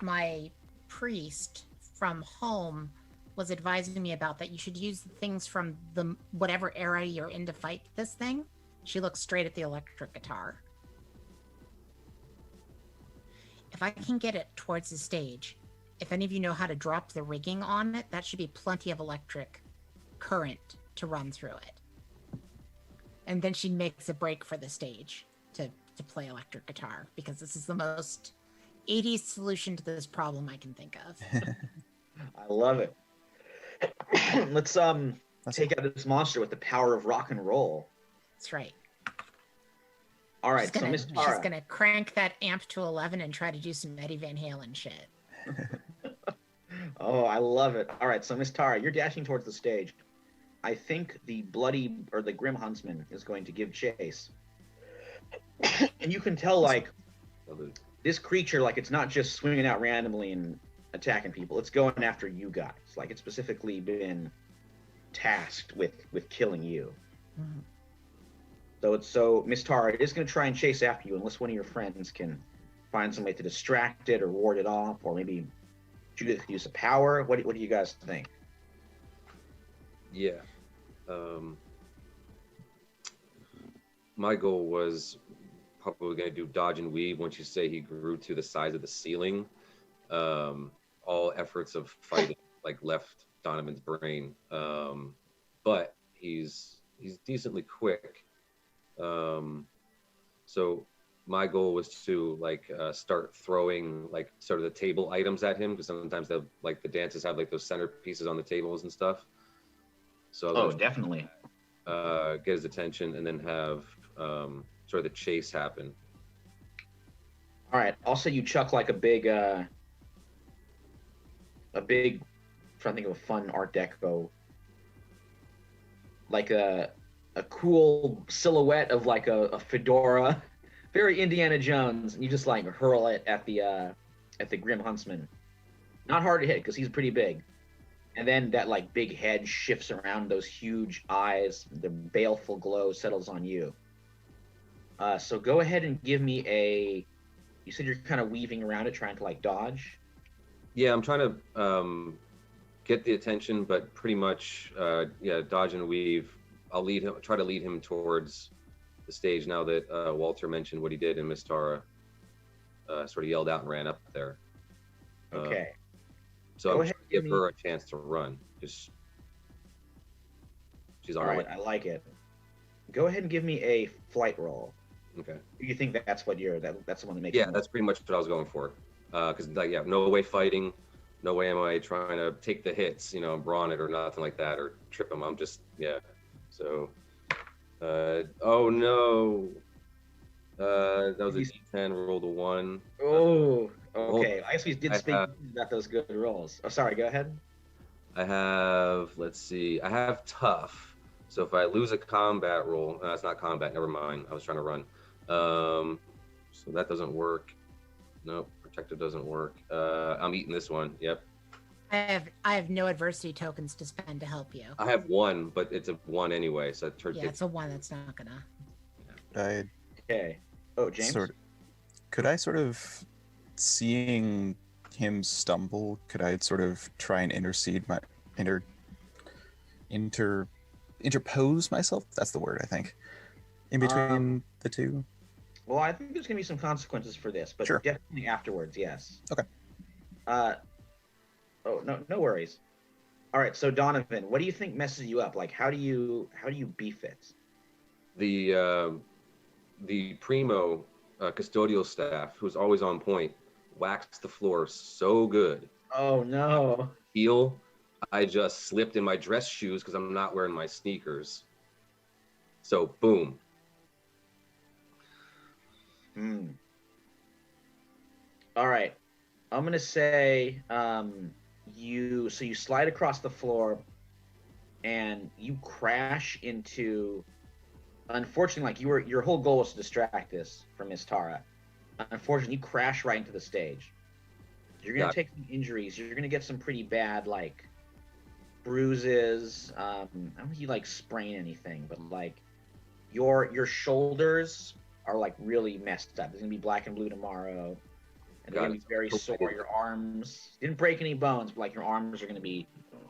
my priest from home was advising me about, that you should use the things from the whatever era you're in to fight this thing. She looks straight at the electric guitar. If I can get it towards the stage, if any of you know how to drop the rigging on it, that should be plenty of electric current to run through it. And then she makes a break for the stage to play electric guitar, because this is the most 80s solution to this problem I can think of. I love it. Let's take out this monster with the power of rock and roll. That's right. All right, so Miss She's Tara. gonna crank that amp to 11 and try to do some Eddie Van Halen shit. Oh, I love it. All right, so Miss Tara, you're dashing towards the stage. I think the the Grim Huntsman is going to give chase. And you can tell, like, this creature, like, it's not just swinging out randomly and attacking people. It's going after you guys. Like, it's specifically been tasked with killing you. Mhm. So Miss Tara, it is going to try and chase after you unless one of your friends can find some way to distract it or ward it off, or maybe shoot it with use of power. What do you guys think? Yeah. My goal was probably going to do dodge and weave. Once you say he grew to the size of the ceiling, all efforts of fighting like left Donovan's brain. But he's decently quick. So my goal was to start throwing like sort of the table items at him, because sometimes the dances have like those centerpieces on the tables and stuff. So Definitely. Get his attention and then have sort of the chase happen. All right. Also, you chuck like a big, trying to think of a fun Art Deco, like a cool silhouette of like a fedora, very Indiana Jones, and you just like hurl it at the Grim Huntsman. Not hard to hit because he's pretty big. And then that like big head shifts around, those huge eyes, the baleful glow settles on you. So go ahead and give me you said you're kind of weaving around it, trying to like dodge. Yeah, I'm trying to get the attention, but pretty much, dodge and weave. I'll try to lead him towards the stage now that Walter mentioned what he did, and Miss Tara sort of yelled out and ran up there. Okay. So Go I'm ahead, trying to give give her a chance to run. She's on All her right, way. I like it. Go ahead and give me a flight roll. Okay. You think that's what that's the one that makes Yeah, that's pretty much what I was going for. Because no way fighting, no way am I trying to take the hits, brawn it or nothing like that, or trip him. I'm just So, oh no, that was a D10. Rolled a 1. Oh, okay. I guess we did I speak have- about those good rolls. Oh, sorry. Go ahead. I have, let's see, I have tough. So if I lose a combat roll, it's not combat. Never mind. I was trying to run. So that doesn't work. Nope. Protective doesn't work. I'm eating this one. Yep. I have no adversity tokens to spend to help you. I have 1, but it's a 1 anyway. So it Yeah, it's a 1 that's not gonna. I Okay. Oh, James. Could I sort of, seeing him stumble, could I sort of try and interpose myself? That's the word, I think. In between the two. Well, I think there's gonna be some consequences for this, but Sure. definitely afterwards. Yes. Okay. Oh, no worries. All right. So Donovan, what do you think messes you up? Like, how do you beef it? The primo custodial staff, who's always on point, waxed the floor so good. Oh no. Heel, I just slipped in my dress shoes because I'm not wearing my sneakers. So boom. All right. I'm gonna say you slide across the floor and you crash into. Unfortunately, like your whole goal was to distract this from Miss Tara. Unfortunately, you crash right into the stage. You're gonna take some injuries. You're gonna get some pretty bad like bruises. I don't think you like sprain anything, but like your shoulders are like really messed up. It's gonna be black and blue tomorrow, and they're gonna be very sore. Your arms didn't break any bones, but like your arms are gonna be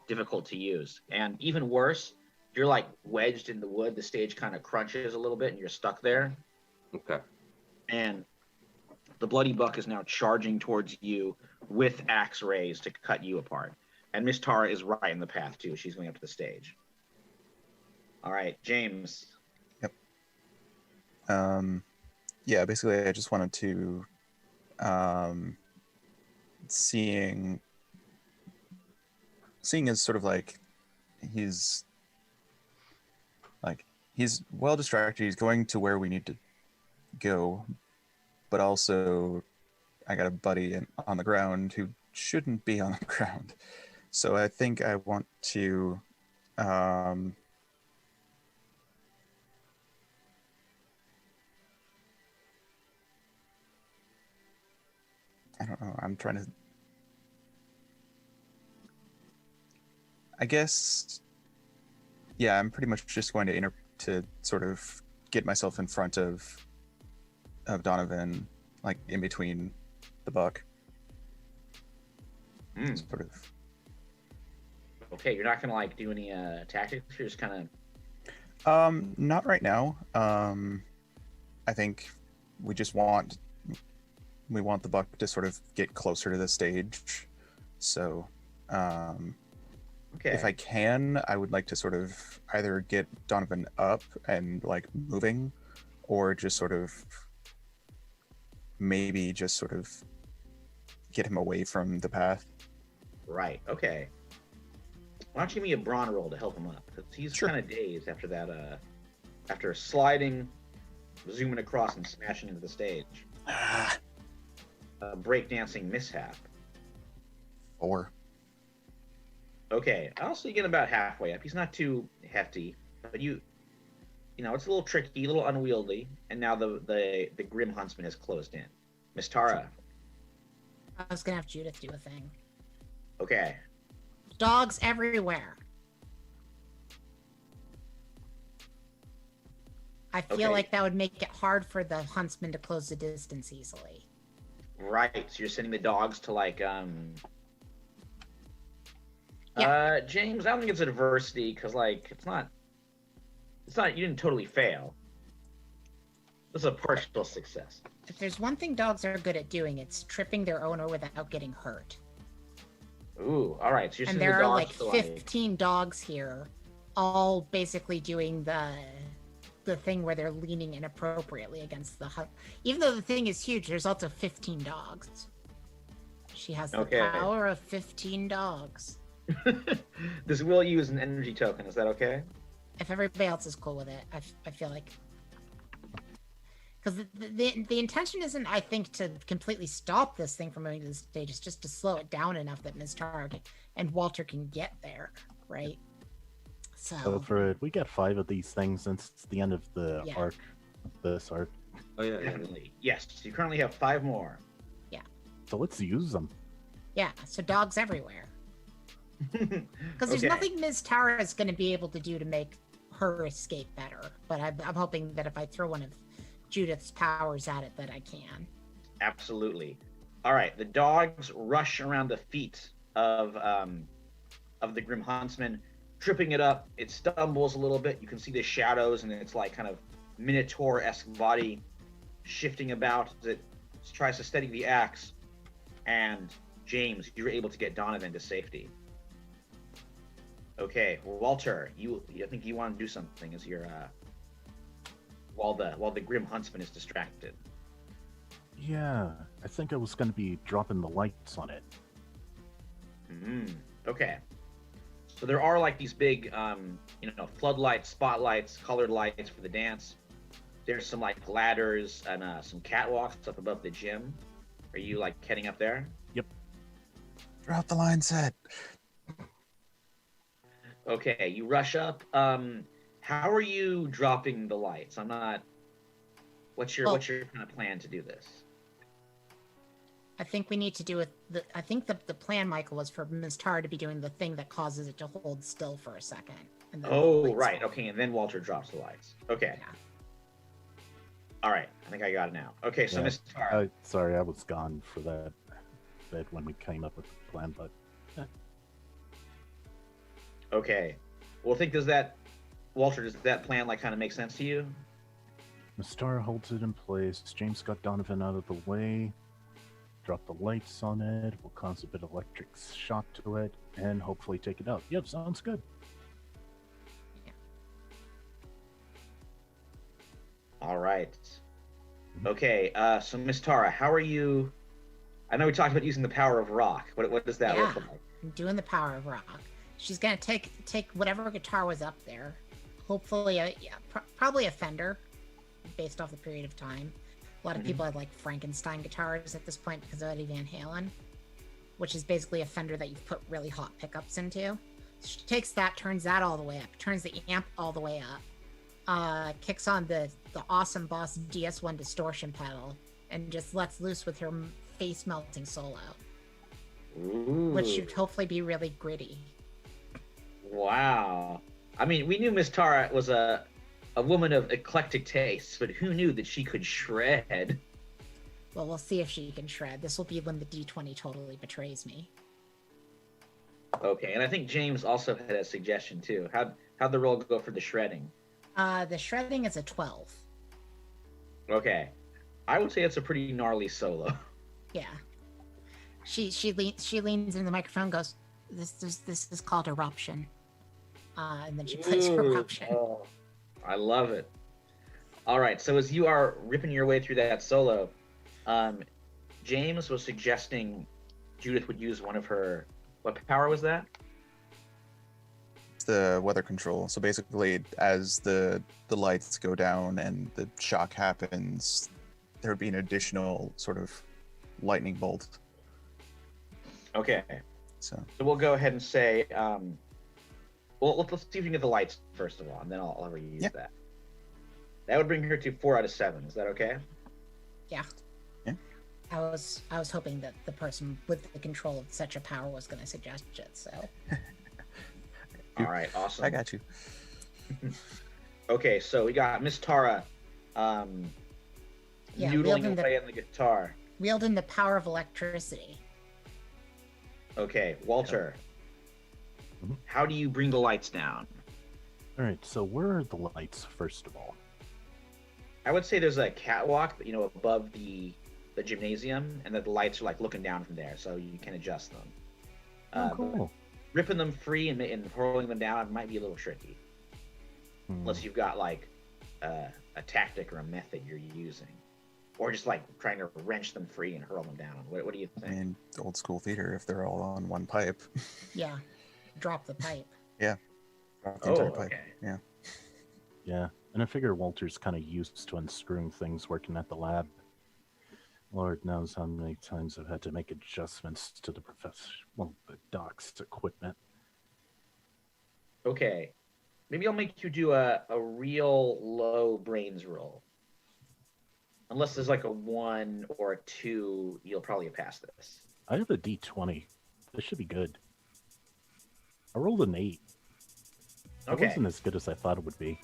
difficult to use. And even worse, You're like wedged in the wood. The stage kind of crunches a little bit, and you're stuck there. Okay. And the bloody buck is now charging towards you with axe raised to cut you apart. And Miss Tara is right in the path too. She's going up to the stage. All right, James. Yeah, basically I just wanted to seeing as sort of like he's well distracted, he's going to where we need to go, but also I got a buddy on the ground who shouldn't be on the ground. So I think I want to I don't know. I'm trying to. I guess. Yeah, I'm pretty much just going to sort of get myself in front of Donovan, like in between the buck. Sort of. Okay, you're not gonna like do any tactics. You're just kind of. Not right now. I think we just want the buck to sort of get closer to the stage. So, okay. If I can, I would like to sort of either get Donovan up and like moving, or just sort of maybe just sort of get him away from the path. Right. Okay. Why don't you give me a brawn roll to help him up? Because he's kind of dazed after that. After sliding, zooming across, and smashing into the stage. Breakdancing mishap. 4. Okay, I'll see you get about halfway up. He's not too hefty, but you know, it's a little tricky, a little unwieldy, and now the Grim Huntsman has closed in. Miss Tara. I was gonna have Judith do a thing. Okay. Dogs everywhere. I feel like that would make it hard for the huntsman to close the distance easily. Right, so you're sending the dogs to like James, I don't think it's adversity because like it's not you didn't totally fail. This is a partial success. If there's one thing dogs are good at doing, it's tripping their owner without getting hurt. Ooh, all right. So you're and there are like 15 dogs here, all basically doing the thing where they're leaning inappropriately against the hut. Even though the thing is huge, there's also 15 dogs. She has the power of 15 dogs. This will use an energy token. Is that okay? If everybody else is cool with it, I feel like. Because the intention isn't, I think, to completely stop this thing from moving to the stage. It's just to slow it down enough that Ms. Targ and Walter can get there, right? So for we get 5 of these things since it's the end of the arc. This arc. Oh yeah, definitely. Yes, you currently have 5 more. Yeah. So let's use them. Yeah. So dogs everywhere. Because there's nothing Ms. Tara is going to be able to do to make her escape better. But I'm hoping that if I throw one of Judith's powers at it, that I can. Absolutely. All right. The dogs rush around the feet of the Grim Huntsman, tripping it up. It stumbles a little bit. You can see the shadows and its like kind of Minotaur-esque body shifting about as it tries to steady the axe. And James, you're able to get Donovan to safety. Okay, Walter, I think you want to do something as you're while the Grim Huntsman is distracted. Yeah, I think I was going to be dropping the lights on it. Okay. So there are like these big, floodlights, spotlights, colored lights for the dance. There's some like ladders and some catwalks up above the gym. Are you like heading up there? Yep. Drop the line set. Okay, you rush up. How are you dropping the lights? I'm not. What's your kind of plan to do this? I think we need to do it. I think the plan, Michael, was for Ms. Tara to be doing the thing that causes it to hold still for a second. And then right. Okay, and then Walter drops the lights. Okay. Yeah. All right, I think I got it now. Okay, so Ms. Tara. Sorry, I was gone for that bit when we came up with the plan, but. Okay. Well, I think does that Walter, does that plan like kind of make sense to you? Mystara holds it in place. James got Donovan out of the way. Drop the lights on it. We'll cause a bit of electric shock to it, and hopefully take it out. Yep, sounds good. All right. Okay, so Miss Tara, how are you? I know we talked about using the power of rock. What does that look like? I'm doing the power of rock. She's gonna take whatever guitar was up there. Hopefully, probably a Fender, based off the period of time. A lot of people had like Frankenstein guitars at this point because of Eddie Van Halen, which is basically a Fender that you've put really hot pickups into. So she takes that, turns that all the way up, turns the amp all the way up, kicks on the awesome Boss DS1 distortion pedal, and just lets loose with her face melting solo, which should hopefully be really gritty. Wow. I mean, we knew Miss Tara was a woman of eclectic tastes, but who knew that she could shred? Well, we'll see if she can shred. This will be when the D20 totally betrays me. Okay, and I think James also had a suggestion too. How'd the roll go for the shredding? The shredding is a 12. Okay, I would say it's a pretty gnarly solo. Yeah. She leans in the microphone, goes, "This is called eruption," and then she plays eruption. Oh, I love it. All right, so as you are ripping your way through that solo, James was suggesting Judith would use one of her. What power was that? The weather control. So basically, as the lights go down and the shock happens, there would be an additional sort of lightning bolt. Okay. So we'll go ahead and say, well, let's see if we can get the lights first of all, and then I'll ever use that. That would bring her to 4 out of 7. Is that okay? Yeah. I was hoping that the person with the control of such a power was going to suggest it. So. All right. Awesome. I got you. Okay, so we got Miss Tara, noodling away on the guitar. Wielding the power of electricity. Okay, Walter. How do you bring the lights down? All right, so where are the lights, first of all? I would say there's a catwalk, above the gymnasium, and that the lights are like looking down from there, so you can adjust them. Cool. Ripping them free and hurling them down might be a little tricky, unless you've got like a tactic or a method you're using, or just like trying to wrench them free and hurl them down. What do you think? I mean, old school theater, if they're all on one pipe. Yeah, drop the pipe. Yeah. Drop the entire pipe. Okay. Yeah. Yeah, and I figure Walter's kind of used to unscrewing things working at the lab. Lord knows how many times I've had to make adjustments to the the doc's equipment. Okay. Maybe I'll make you do a real low brains roll. Unless there's like a 1 or a 2, you'll probably pass this. I have a D20. This should be good. I rolled an 8. It Okay. wasn't as good as I thought it would be.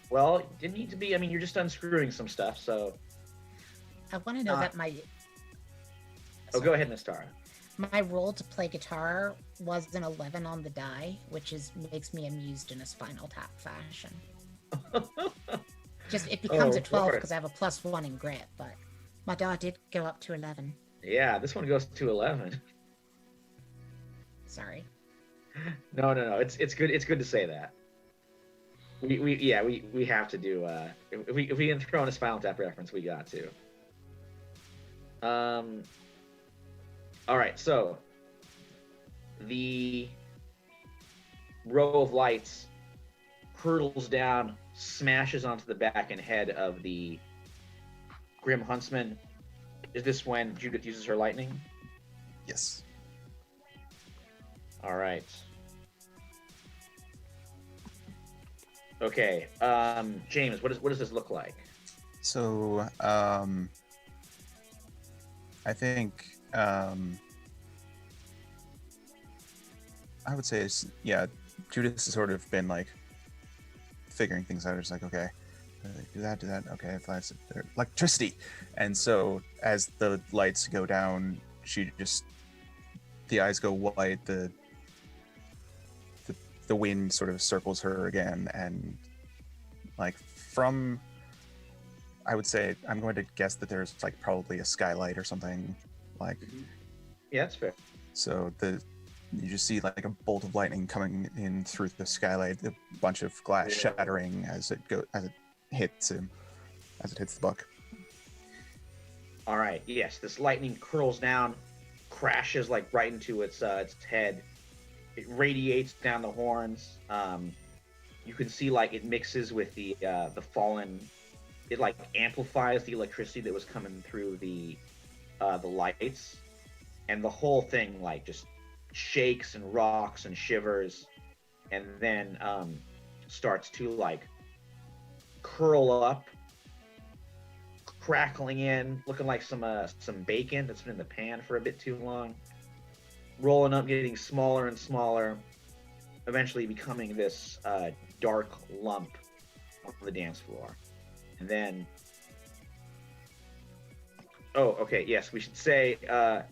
Well, it didn't need to be. I mean, you're just unscrewing some stuff, so. I want to know that my. Oh, go ahead, Miss Tara. My roll to play guitar was an 11 on the die, which makes me amused in a Spinal Tap fashion. Just it becomes a 12 because I have a +1 in grit, but my die did go up to 11. Yeah, this one goes to 11. Sorry. No. It's good. It's good to say that. We have to do. If we can throw in a Spinal Tap reference, we got to. All right, so the row of lights hurtles down, smashes onto the back and head of the Grim Huntsman. Is this when Judith uses her lightning? Yes. All right. Okay, James, what does this look like? So, I think, I would say, Judith has sort of been like figuring things out. It's like, okay, do that, okay, if that's electricity. And so as the lights go down, the eyes go white, the wind sort of circles her again, and like from, I would say, I'm going to guess that there's like probably a skylight or something, like, Yeah, that's fair. so you just see like a bolt of lightning coming in through the skylight, a bunch of glass shattering as it hits him, as it hits the buck. All right. Yes, this lightning curls down, crashes like right into its head. It radiates down the horns. You can see like it mixes with the fallen. It like amplifies the electricity that was coming through the lights, and the whole thing like just shakes and rocks and shivers, and then starts to like curl up, crackling in, looking like some bacon that's been in the pan for a bit too long, rolling up, getting smaller and smaller, eventually becoming this dark lump on the dance floor. And then, oh, okay, yes, we should say, and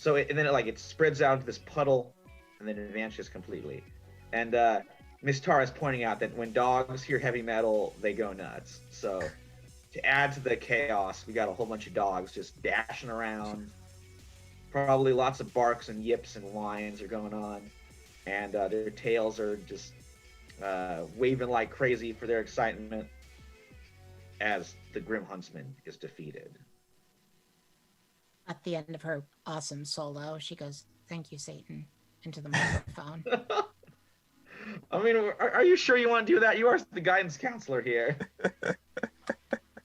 then it spreads out into this puddle, and then it vanishes completely. And Miss Tara is pointing out that when dogs hear heavy metal, they go nuts. So to add to the chaos, we got a whole bunch of dogs just dashing around. Probably lots of barks and yips and whines are going on, and their tails are just waving like crazy for their excitement as the Grim Huntsman is defeated. At the end of her awesome solo, she goes, "Thank you, Satan," into the microphone. I mean, are you sure you want to do that? You are the guidance counselor here.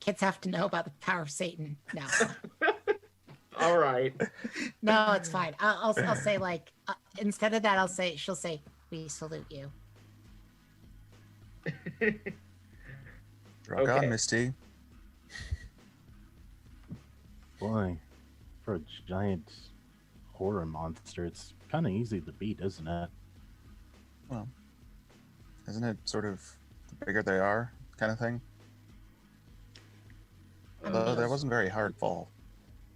Kids have to know about the power of Satan. No, All right. no, it's fine. I'll say like instead of that, she'll say, "We salute you." Rock on, Misty. Boy, for a giant horror monster, it's kind of easy to beat, isn't it? Well, isn't it sort of the bigger they are kind of thing? Although that wasn't very hard fall.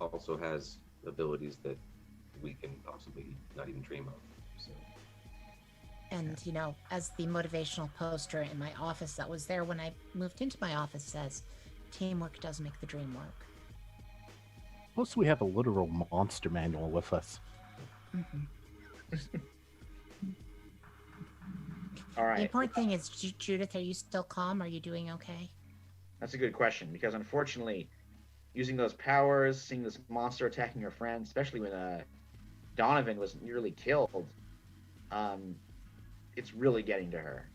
Also has abilities that we can possibly not even dream of. So. And, you know, as the motivational poster in my office that was there when I moved into my office says, teamwork does make the dream work. Plus, we have a literal monster manual with us. Mm-hmm. All right. The important thing is, Judith, are you still calm? Are you doing okay? That's a good question, because unfortunately, using those powers, seeing this monster attacking your friend, especially when Donovan was nearly killed, it's really getting to her.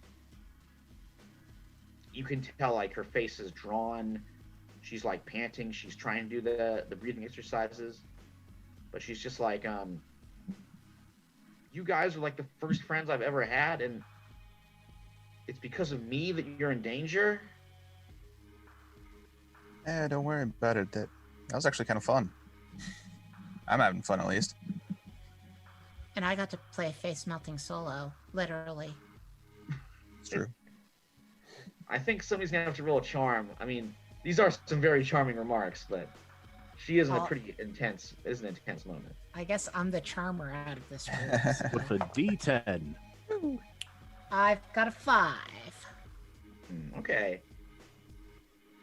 You can tell, like, her face is drawn. She's, like, panting. She's trying to do the breathing exercises. But she's just like, you guys are, like, the first friends I've ever had, and it's because of me that you're in danger? Don't worry about it. That was actually kind of fun. I'm having fun, at least. And I got to play face melting solo, literally. It's true. I think somebody's gonna have to roll a charm. I mean, these are some very charming remarks, but she is in a pretty intense. It is an intense moment. I guess I'm the charmer out of this group. With a D10. I've got a 5. Okay.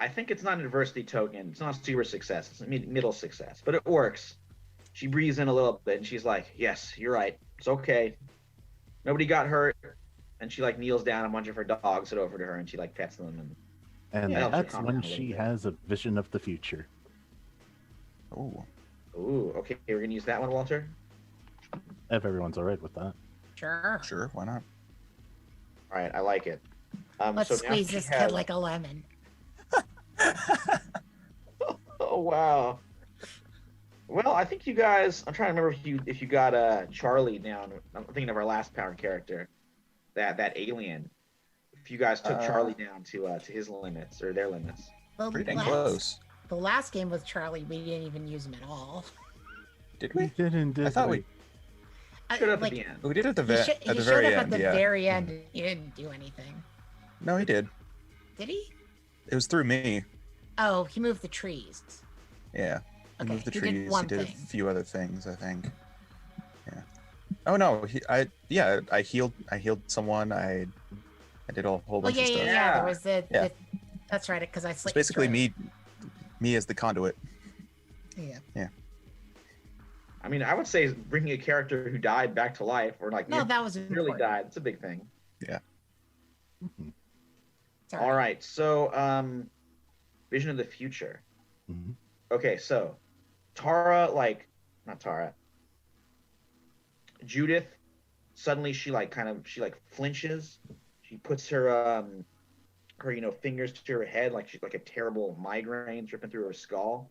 I think it's not an adversity token. It's not a super success. It's a middle success, but it works. She breathes in a little bit, and she's like, "Yes, you're right. It's okay. Nobody got hurt." And she like kneels down. A bunch of her dogs head over to her, and she like pets them. And Yeah. that's when she has a vision of the future. Oh, Ooh, okay. We're gonna use that one, Walter. If everyone's all right with that. Sure. sure. Why not? All right, I like it. Let's so now squeeze she this has- kid like a lemon. Oh wow. Well, I think you guys. I'm trying to remember if you got Charlie down. I'm thinking of our last power character, that alien. If you guys took Charlie down to his limits or their limits. The Pretty dang last- close. The last game with Charlie, we didn't even use him at all. Did We we? didn't, did I thought we? we Showed up Like, at the end. we did at the he at the showed very up end. at the Yeah. very end. And he didn't do anything. No, he did. Did he? It was through me. Oh, he moved the trees. Yeah. He Okay, moved the he did trees. one He did thing. a few other things, I think. Yeah. Oh no, I healed someone. I I did a whole Well, bunch yeah, of yeah, stuff. yeah. There was the, Yeah. that's right, because I It's slit basically your throat. me as the conduit. Yeah. I mean, I would say bringing a character who died back to life, or like No, that was really important. died. It's a big thing. Mhm. It's All right, so vision of the future. Mhm. Okay, so Tara, like not Tara, Judith. Suddenly, she flinches. She puts her fingers to her head like she's like a terrible migraine dripping through her skull,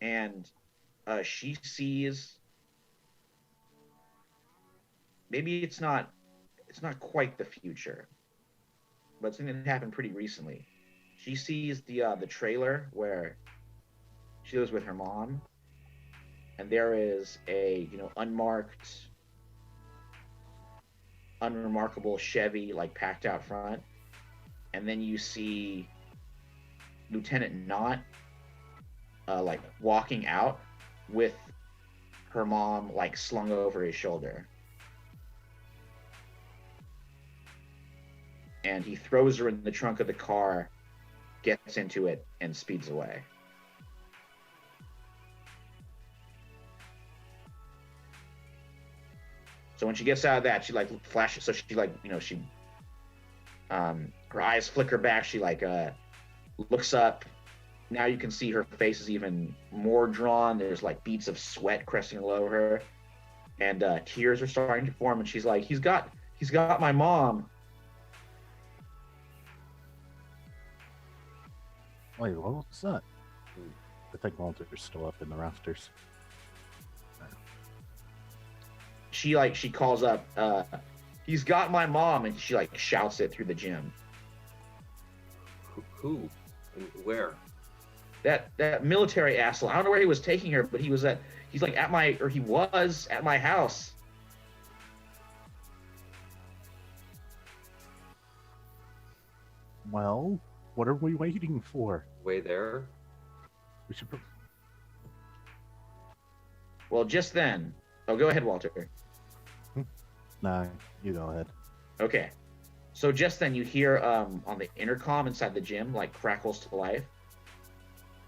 and she sees. Maybe it's not quite the future, but something that happened pretty recently. She sees the trailer where she lives with her mom, and there is a unmarked, unremarkable Chevy like packed out front, and then you see Lieutenant Knott like walking out with her mom like slung over his shoulder. And he throws her in the trunk of the car, gets into it, and speeds away. So when she gets out of that, she like flashes. So she like her eyes flicker back. She like looks up. Now you can see her face is even more drawn. There's like beads of sweat cresting all over her, and tears are starting to form. And she's like, "He's got my mom." Wait, what was that? I think Walter's still up in the rafters. She calls up, "He's got my mom," and she like shouts it through the gym. Who? And where? That military asshole. I don't know where he was taking her, but he was at my house. Well, what are we waiting for? Way there? We should. Well, just then. Oh, go ahead, Walter. Nah, you go ahead. Okay. So just then you hear on the intercom inside the gym like crackles to life.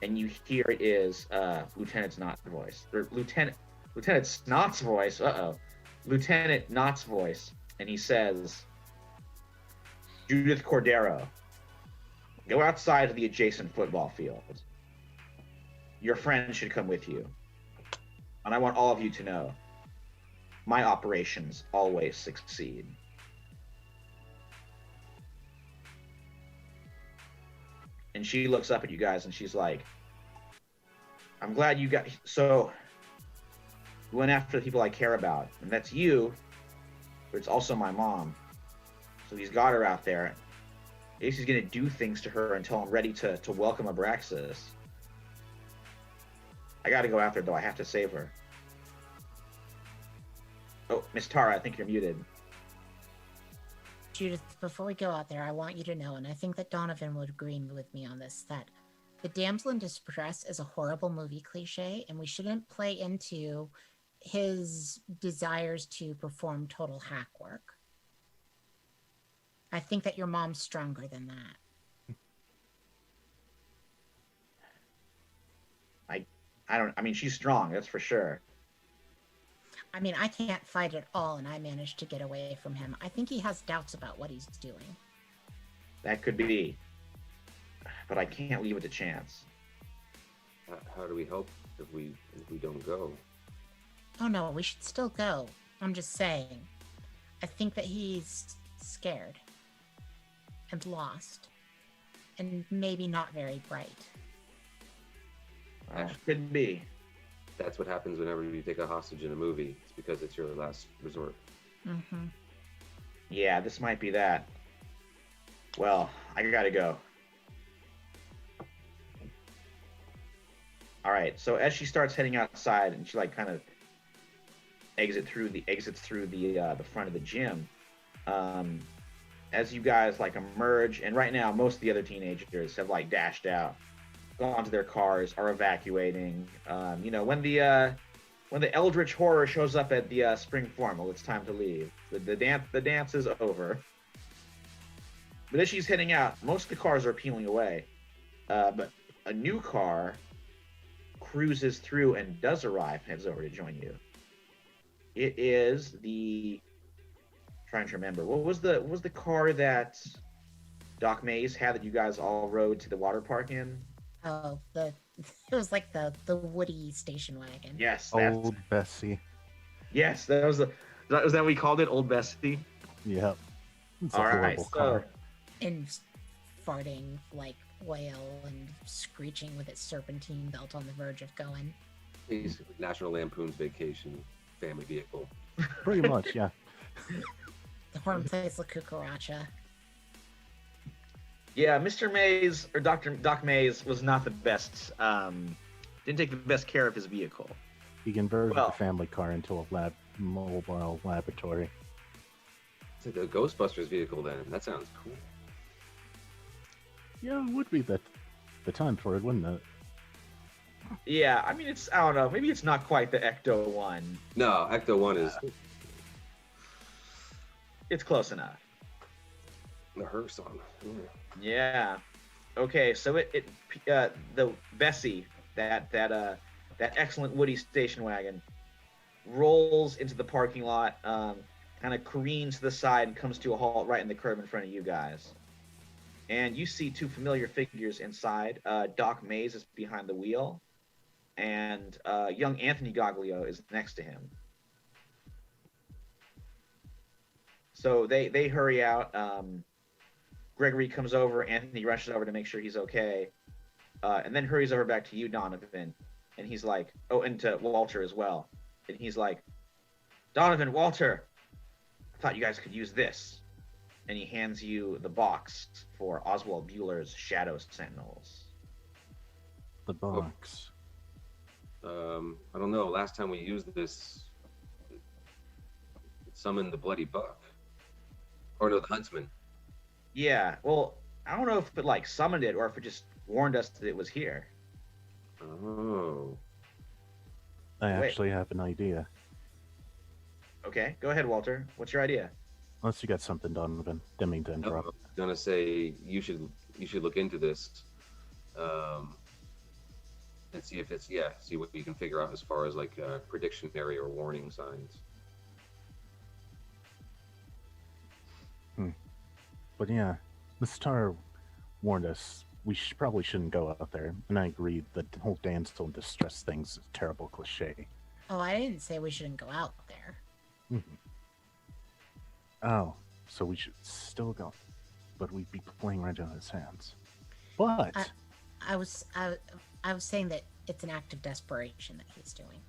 And you hear it is Lieutenant Knott's voice. Or Lieutenant Snott's voice. Lieutenant Knott's voice. And he says, "Judith Cordero, go outside to the adjacent football field. Your friend should come with you. And I want all of you to know, my operations always succeed." And she looks up at you guys and she's like, "I'm glad you got, so you went after the people I care about, and that's you, but it's also my mom. So he's got her out there. I guess he's gonna do things to her until I'm ready to welcome Abraxas. I gotta go after her though, I have to save her." Oh, Miss Tara, I think you're muted. Judith, before we go out there, I want you to know, and I think that Donovan would agree with me on this, that the damsel in distress is a horrible movie cliche, and we shouldn't play into his desires to perform total hack work. I think that your mom's stronger than that. I mean, she's strong, that's for sure. I mean, I can't fight at all, and I managed to get away from him. I think he has doubts about what he's doing. That could be. But I can't leave it to chance. How do we help if we don't go? Oh no, we should still go. I'm just saying. I think that he's scared. And lost. And maybe not very bright. Could be. That's what happens whenever you take a hostage in a movie. It's because it's your last resort. Mm-hmm. Yeah, this might be that. Well, I gotta go. All right. So as she starts heading outside, and she like kind of exits through the front of the gym, as you guys like emerge, and right now most of the other teenagers have like dashed out, gone to their cars, are evacuating. When the Eldritch Horror shows up at the spring formal, it's time to leave. The dance is over. But as she's heading out, most of the cars are peeling away. But a new car cruises through and does arrive, heads over to join you. It is the trying to remember what was the car that Doc Mays had that you guys all rode to the water park in? Oh, it was like the Woody station wagon. Yes, that's, Old Bessie. yes, that was was that what we called it, Old Bessie? Yep. It's a All right, horrible so car. And farting like oil and screeching with its serpentine belt on the verge of going. Basically, National Lampoon's Vacation family vehicle. Pretty much, yeah. The horn plays La Cucaracha. yeah, Mr. Mays or Doc Mays was not the best. Didn't take the best care of his vehicle. He converted Well- the family car into a mobile laboratory. It's like the Ghostbusters vehicle then. That sounds cool. Yeah, it would be the time for it, wouldn't it? Yeah, I mean, I don't know. Maybe it's not quite the Ecto one. No, Ecto 1 is It's close enough. the hearse on. Yeah. Okay, so the Bessie, that excellent Woody station wagon, rolls into the parking lot, kind of careens to the side and comes to a halt right in the curb in front of you guys. And you see two familiar figures inside. Doc Mays is behind the wheel, and young Anthony Goglio is next to him. So they hurry out. Gregory comes over. Anthony rushes over to make sure he's okay, and then hurries over back to you, Donovan. And he's like, oh, and to Walter as well. And he's like, Donovan, Walter, I thought you guys could use this. And he hands you the box for Oswald Bueller's Shadow Sentinels. The box. I don't know. Last time we used this, it summoned the Bloody Buck. Or no, the Huntsman. Yeah, well, I don't know if it like summoned it or if it just warned us that it was here. Oh. I Wait. actually have an idea. Okay, go ahead, Walter. What's your idea? Unless you got something, Donovan. Didn't mean to No, I interrupt. was gonna say you should look into this, and see if it's see what you can figure out as far as like predictionary or warning signs. But yeah, the star warned us we probably shouldn't go out there. And I agree that the whole damsel in distress thing's a terrible cliche. Oh, I didn't say we shouldn't go out there. Oh, so we should still go. But we'd be playing right out of his hands. But I was saying that it's an act of desperation that he's doing.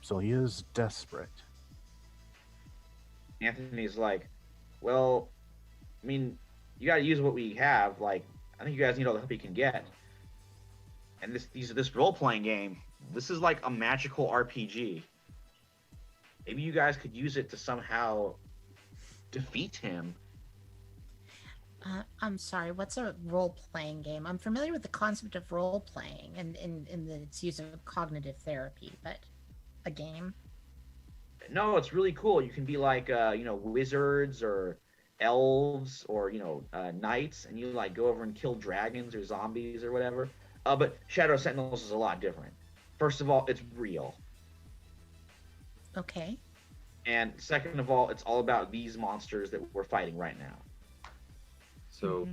so he is desperate. Anthony's like, well, I mean, you got to use what we have. Like, I think you guys need all the help you can get. And this role-playing game, this is like a magical RPG. Maybe you guys could use it to somehow defeat him. I'm sorry, what's a role-playing game? I'm familiar with the concept of role-playing and in its use of cognitive therapy, but a game? No, it's really cool. You can be like, wizards or elves or, knights, and you like go over and kill dragons or zombies or whatever. But Shadow Sentinels is a lot different. First of all, it's real. Okay. And second of all, it's all about these monsters that we're fighting right now. So,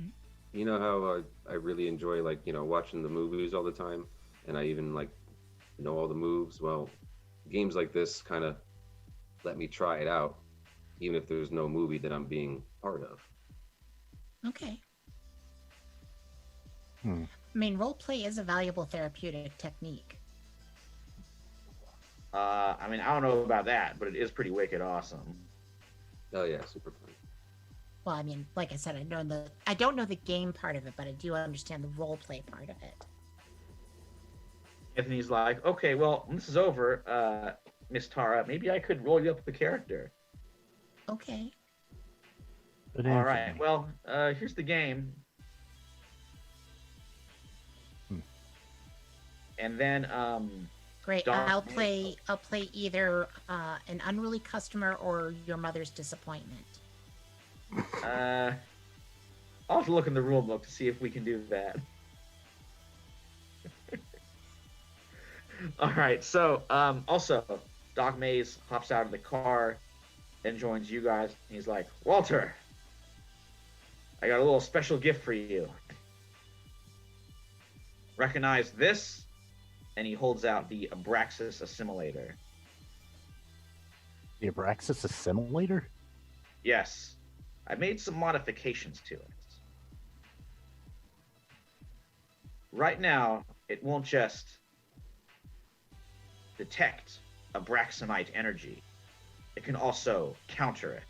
you know how I really enjoy watching the movies all the time, and I even know all the moves. Well, games like this kind of let me try it out, even if there's no movie that I'm being part of. Okay. Hmm. I mean, role-play is a valuable therapeutic technique. I don't know about that, but it is pretty wicked awesome. Oh yeah, super fun. Well, I mean, like I said, I don't know the game part of it, but I do understand the role-play part of it. Anthony's like, okay, well, when this is over, Miss Tara, maybe I could roll you up a character. Okay. But All right, Anthony, well, here's the game. And then, Great. Darn. I'll play either an unruly customer or your mother's disappointment. I'll have to look in the rule book to see if we can do that. All right. So, also, Doc Mays hops out of the car and joins you guys. He's like, Walter, I got a little special gift for you. Recognize this? And he holds out the Abraxas Assimilator. The Abraxas Assimilator? Yes, I made some modifications to it. Right now, it won't just detect Abraxanite energy. It can also counter it.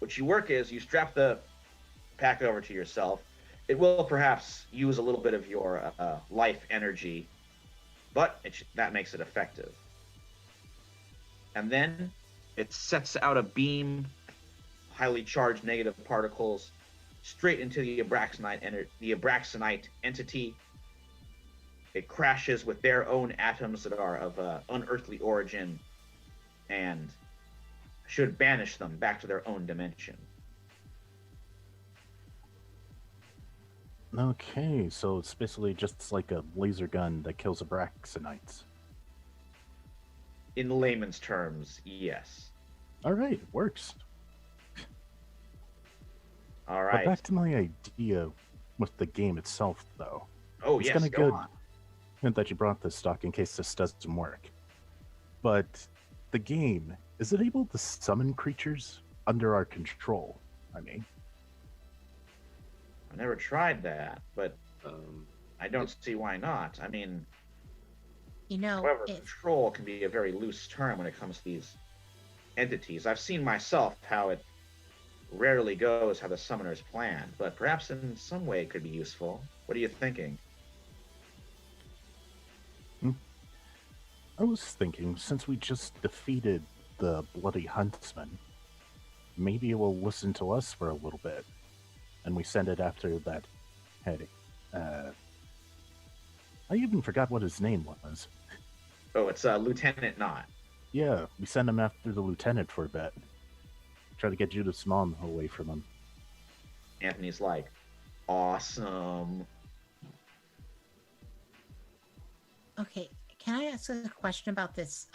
What you work is you strap the pack over to yourself. It will perhaps use a little bit of your life energy, but that makes it effective. And then it sets out a beam, highly charged negative particles, straight into the Abraxanite entity. It crashes with their own atoms that are of unearthly origin and should banish them back to their own dimension. Okay, so it's basically just like a laser gun that kills Abraxanites. In layman's terms, yes. Alright, works. All But right. back to my idea with the game itself, though. Oh, It's yes, kinda go good. on. And that you brought this stock in case this doesn't work. But the game, is it able to summon creatures under our control? I mean, I've never tried that, but Um, I don't see why not. I mean, You know, however, if control can be a very loose term when it comes to these entities. I've seen myself how it rarely goes how the summoners plan, but perhaps in some way it could be useful. What are you thinking? I was thinking, since we just defeated the Bloody Huntsman, maybe it will listen to us for a little bit. And we send it after that head. I even forgot what his name was. Oh, it's Lieutenant Knott. Yeah, we send him after the lieutenant for a bit. Try to get Judith's mom away from him. Anthony's like, awesome. okay, can I ask a question about this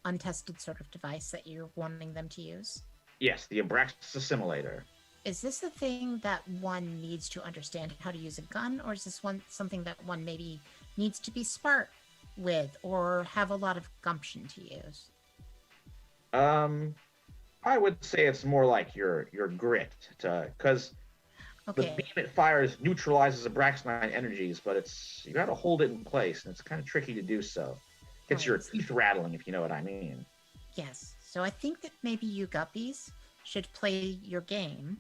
untested sort of device that you're wanting them to use? Yes, the Abraxas Assimilator. Is this a thing that one needs to understand how to use a gun, or is this one something that one maybe needs to be smart with or have a lot of gumption to use? I would say it's more like your grit, because the Okay, beam it fires neutralizes Abraxanite energies, but you got to hold it in place, and it's kind of tricky to do so. Gets your Right. teeth rattling, if you know what I mean. yes. So I think that maybe you guppies should play your game,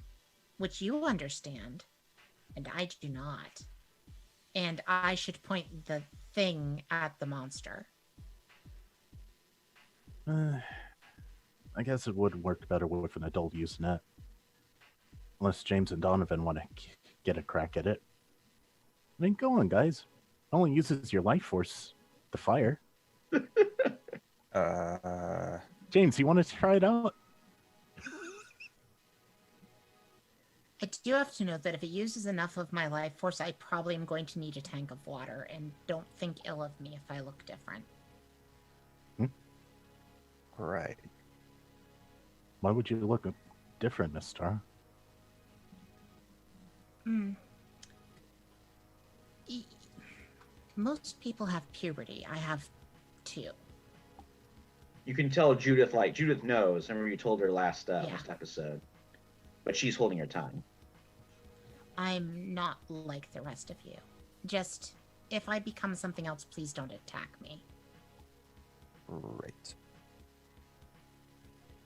which you understand, and I do not. And I should point the thing at the monster. I guess it would work better with an adult using it. Unless James and Donovan want to get a crack at it. I mean, go on, guys. It only uses your life force to fire. James, you want to try it out? I do have to note that if it uses enough of my life force, I probably am going to need a tank of water, and don't think ill of me if I look different. Right. Why would you look different, Miss Tara? Most people have puberty. I have 2. You can tell Judith knows. Remember you told her last Yeah. last episode, but she's holding her tongue. I'm not like the rest of you. Just, if I become something else, please don't attack me. Right.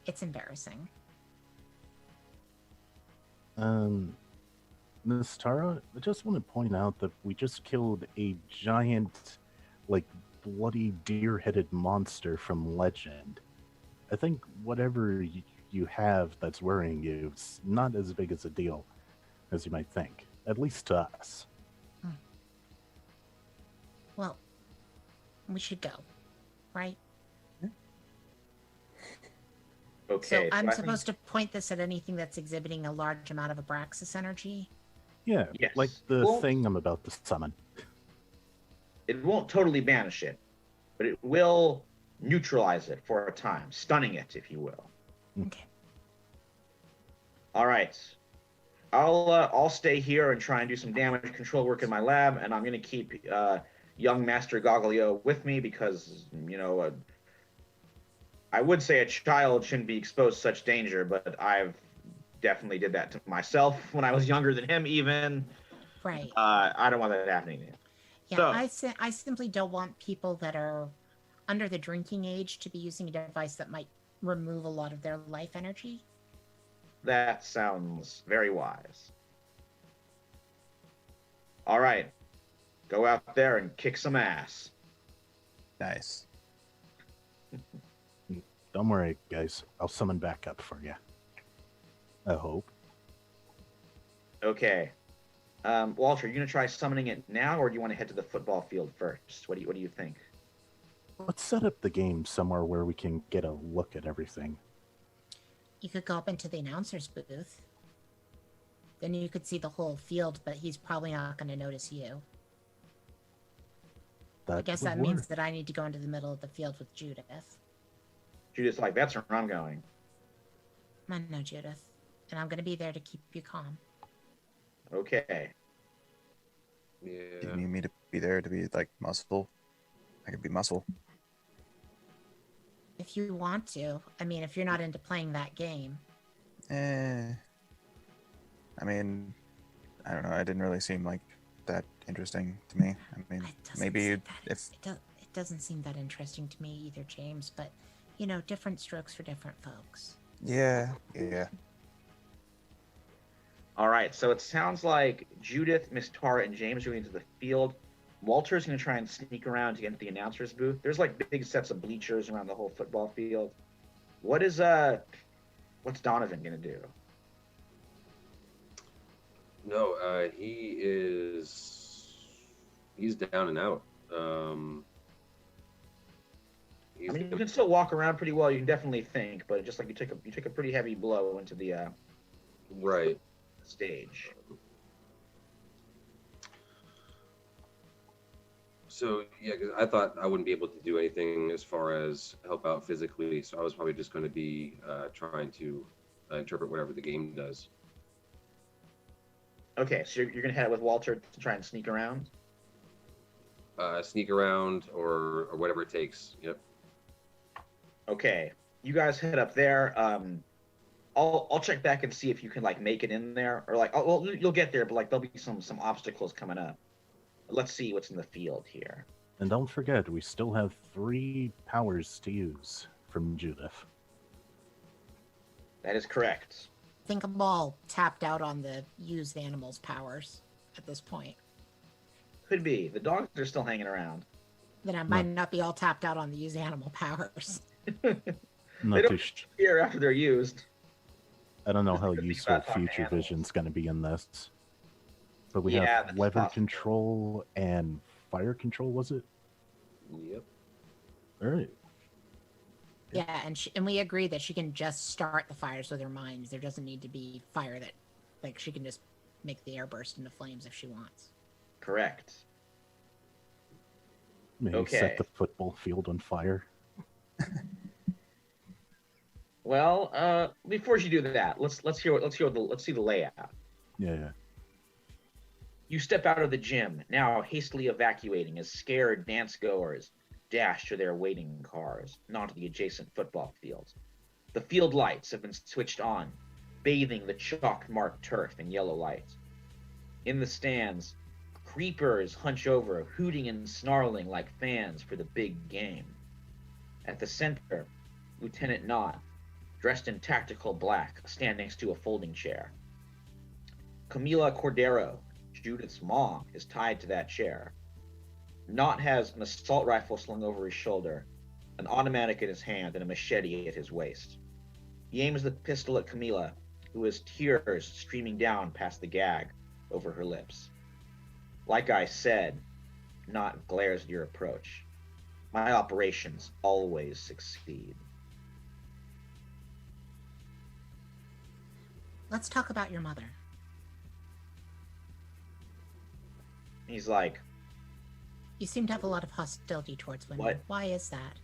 It's embarrassing. Miss Tara, I just want to point out that we just killed a giant, like, bloody deer-headed monster from Legend. I think whatever you have that's worrying you is not as big as a deal as you might think, at least to us. Well, we should go, right? Okay, So I'm I supposed to point this at anything that's exhibiting a large amount of Abraxas energy. Yeah, Yes. like the Well- thing I'm about to summon. it won't totally banish it, but it will neutralize it for a time, stunning it, if you will. Okay. All right. I'll stay here and try and do some damage control work in my lab, and I'm going to keep young Master Goglio with me because, I would say a child shouldn't be exposed to such danger, but I've definitely did that to myself when I was younger than him even. Right. I don't want that happening to him. Yeah, So- I simply don't want people that are under the drinking age to be using a device that might remove a lot of their life energy. That sounds very wise. All right. Go out there and kick some ass. Nice. Don't worry, guys. I'll summon back up for you. I hope. Okay. Walter, you gonna try summoning it now, or do you want to head to the football field first? What do you think? Let's set up the game somewhere where we can get a look at everything. You could go up into the announcer's booth. Then you could see the whole field, but he's probably not going to notice you. I guess that means that I need to go into the middle of the field with Judith. Judith's like, that's where I'm going. I know, Judith. And I'm going to be there to keep you calm. Okay. Do you Yeah. need me to be there to be like muscle? I could be muscle. If you want to. I mean, if you're not into playing that game. I mean, I don't know. It didn't really seem like that interesting to me. I mean, It doesn't maybe seem that- if it doesn't seem that interesting to me either, James, but, you know, different strokes for different folks. yeah. All right. So it sounds like Judith, Miss Tara, and James are going to the field. Walter's going to try and sneak around to get into the announcer's booth. There's like big sets of bleachers around the whole football field. What's Donovan going to do? No, he's down and out. I mean, you can still walk around pretty well. You can definitely think, but just like you took a pretty heavy blow into the right. stage. So yeah, 'cause I thought I wouldn't be able to do anything as far as help out physically, so I was probably just going to be trying to interpret whatever the game does. Okay, so you're gonna head out with Walter to try and sneak around. Sneak around or whatever it takes. Yep. Okay, you guys head up there. I'll check back and see if you can like make it in there, or like, well, you'll get there, but like there'll be some obstacles coming up. Let's see what's in the field here. And don't forget, we still have 3 powers to use from Judith. That is correct. I think I'm all tapped out on the used animals' powers at this point. Could be. The dogs are still hanging around. Then I might not be all tapped out on the used animal powers. Not don't- too Here after they're used. I don't know how Think useful about talking to future animals. vision's going to be in this. But we Yeah, have that's weather possible. control and fire control, was it? Yep. All right. Yeah, and we agree that she can just start the fires with her minds. There doesn't need to be fire that, like, she can just make the air burst into flames if she wants. Correct. Maybe Okay. set the football field on fire. Well, before you do that, let's see the layout. Yeah. You step out of the gym, now hastily evacuating as scared dance goers dash to their waiting cars and onto the adjacent football fields. The field lights have been switched on, bathing the chalk-marked turf in yellow light. In the stands, creepers hunch over, hooting and snarling like fans for the big game. At the center, Lieutenant Knott, dressed in tactical black, stands next to a folding chair. Camila Cordero, Judith's mom, is tied to that chair. Knott has an assault rifle slung over his shoulder, an automatic in his hand, and a machete at his waist. He aims the pistol at Camila, who has tears streaming down past the gag over her lips. Like I said, Knott glares at your approach. My operations always succeed. let's talk about your mother. He's like, You seem to have a lot of hostility towards women. What? Why is that?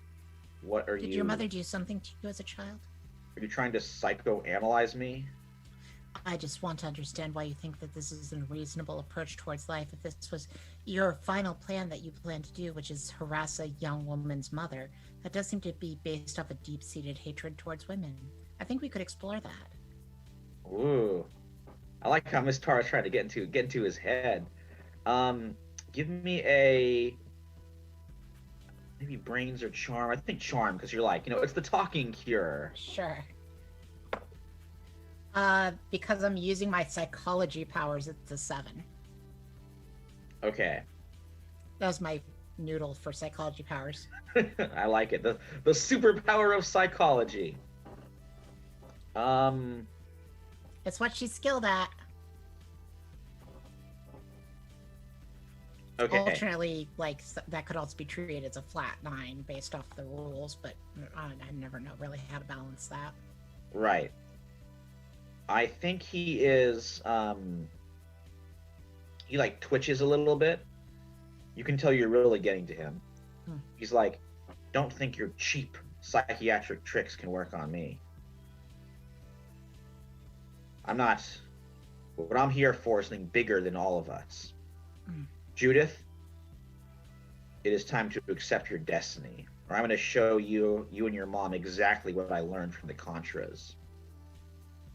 what are Did you? your mother do something to you as a child? Are you trying to psychoanalyze me? I just want to understand why you think that this is a reasonable approach towards life. If this was your final plan that you plan to do, which is harass a young woman's mother, that does seem to be based off a deep-seated hatred towards women. I think we could explore that. Ooh, I like how Miss Tara's trying to get into his head. Give me a maybe brains or charm. I think charm because you're like, it's the talking cure. Sure. Because I'm using my psychology powers, it's a 7. Okay, That was my noodle for psychology powers. I like it. The superpower of psychology. It's what she's skilled at. Okay. Alternately, like, that could also be treated as a flat 9 based off the rules, but I never know really how to balance that. Right. I think he is he like twitches a little bit. You can tell you're really getting to him. Hmm. He's like, don't think your cheap psychiatric tricks can work on me. What I'm here for is something bigger than all of us. Hmm. Judith, it is time to accept your destiny, or I'm going to show you and your mom exactly what I learned from the Contras.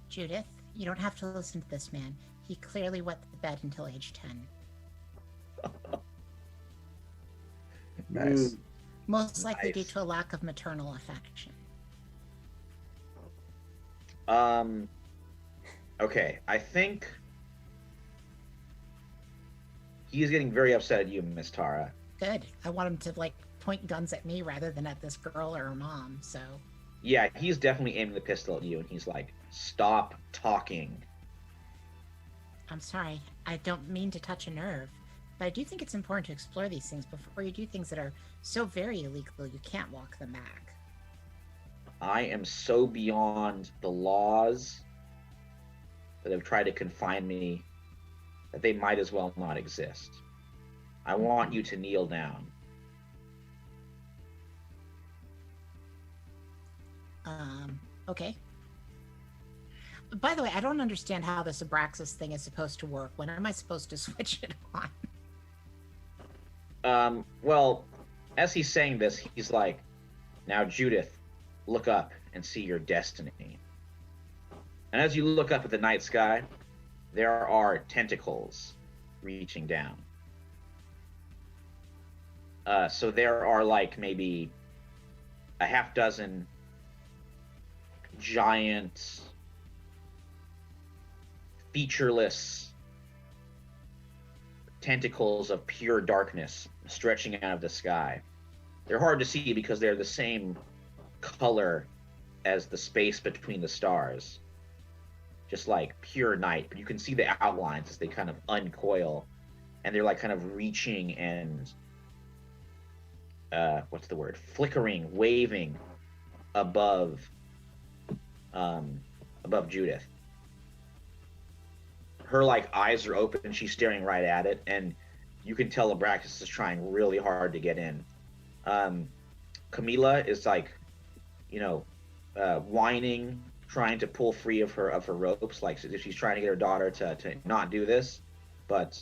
Judith, you don't have to listen to this man. He clearly wet the bed until age 10. Nice. Most likely due Nice. to a lack of maternal affection. Okay, I think he is getting very upset at you, Miss Tara. Good. I want him to, like, point guns at me rather than at this girl or her mom, so... Yeah, he's definitely aiming the pistol at you, and he's like, stop talking. I'm sorry. I don't mean to touch a nerve. But I do think it's important to explore these things before you do things that are so very illegal you can't walk them back. I am so beyond the laws that have tried to confine me that they might as well not exist. I want you to kneel down. Okay. By the way, I don't understand how this Abraxas thing is supposed to work. When am I supposed to switch it on? Well, as he's saying this, he's like, now Judith, look up and see your destiny. And as you look up at the night sky, there are tentacles reaching down. So there are like maybe a half dozen giant, featureless tentacles of pure darkness stretching out of the sky. They're hard to see because they're the same color as the space between the stars. Just like pure night, but you can see the outlines as they kind of uncoil, and they're like kind of reaching and flickering, waving above Judith. Her like eyes are open and she's staring right at it, and you can tell Abraxas is trying really hard to get in. Camila is like, whining, trying to pull free of her ropes, like if she's trying to get her daughter to not do this, but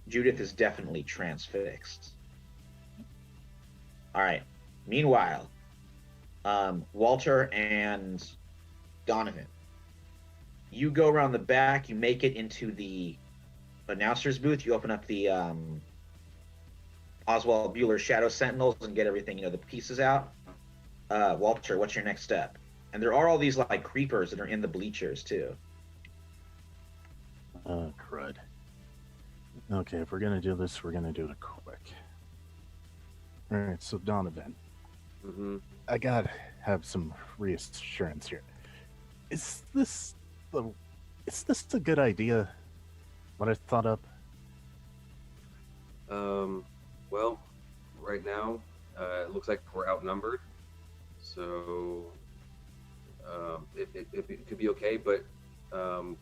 Judith is definitely transfixed. All right. Meanwhile, Walter and Donovan, you go around the back, you make it into the announcer's booth, you open up the Oswald Bueller Shadow Sentinels and get everything, the pieces out. Walter, what's your next step? And there are all these like creepers that are in the bleachers too. Crud. Okay, if we're gonna do this, we're gonna do it quick. Alright, so Donovan. Mm-hmm. I gotta have some reassurance here. Is this a good idea? What I thought up? Well, right now, it looks like we're outnumbered, so it could be okay. But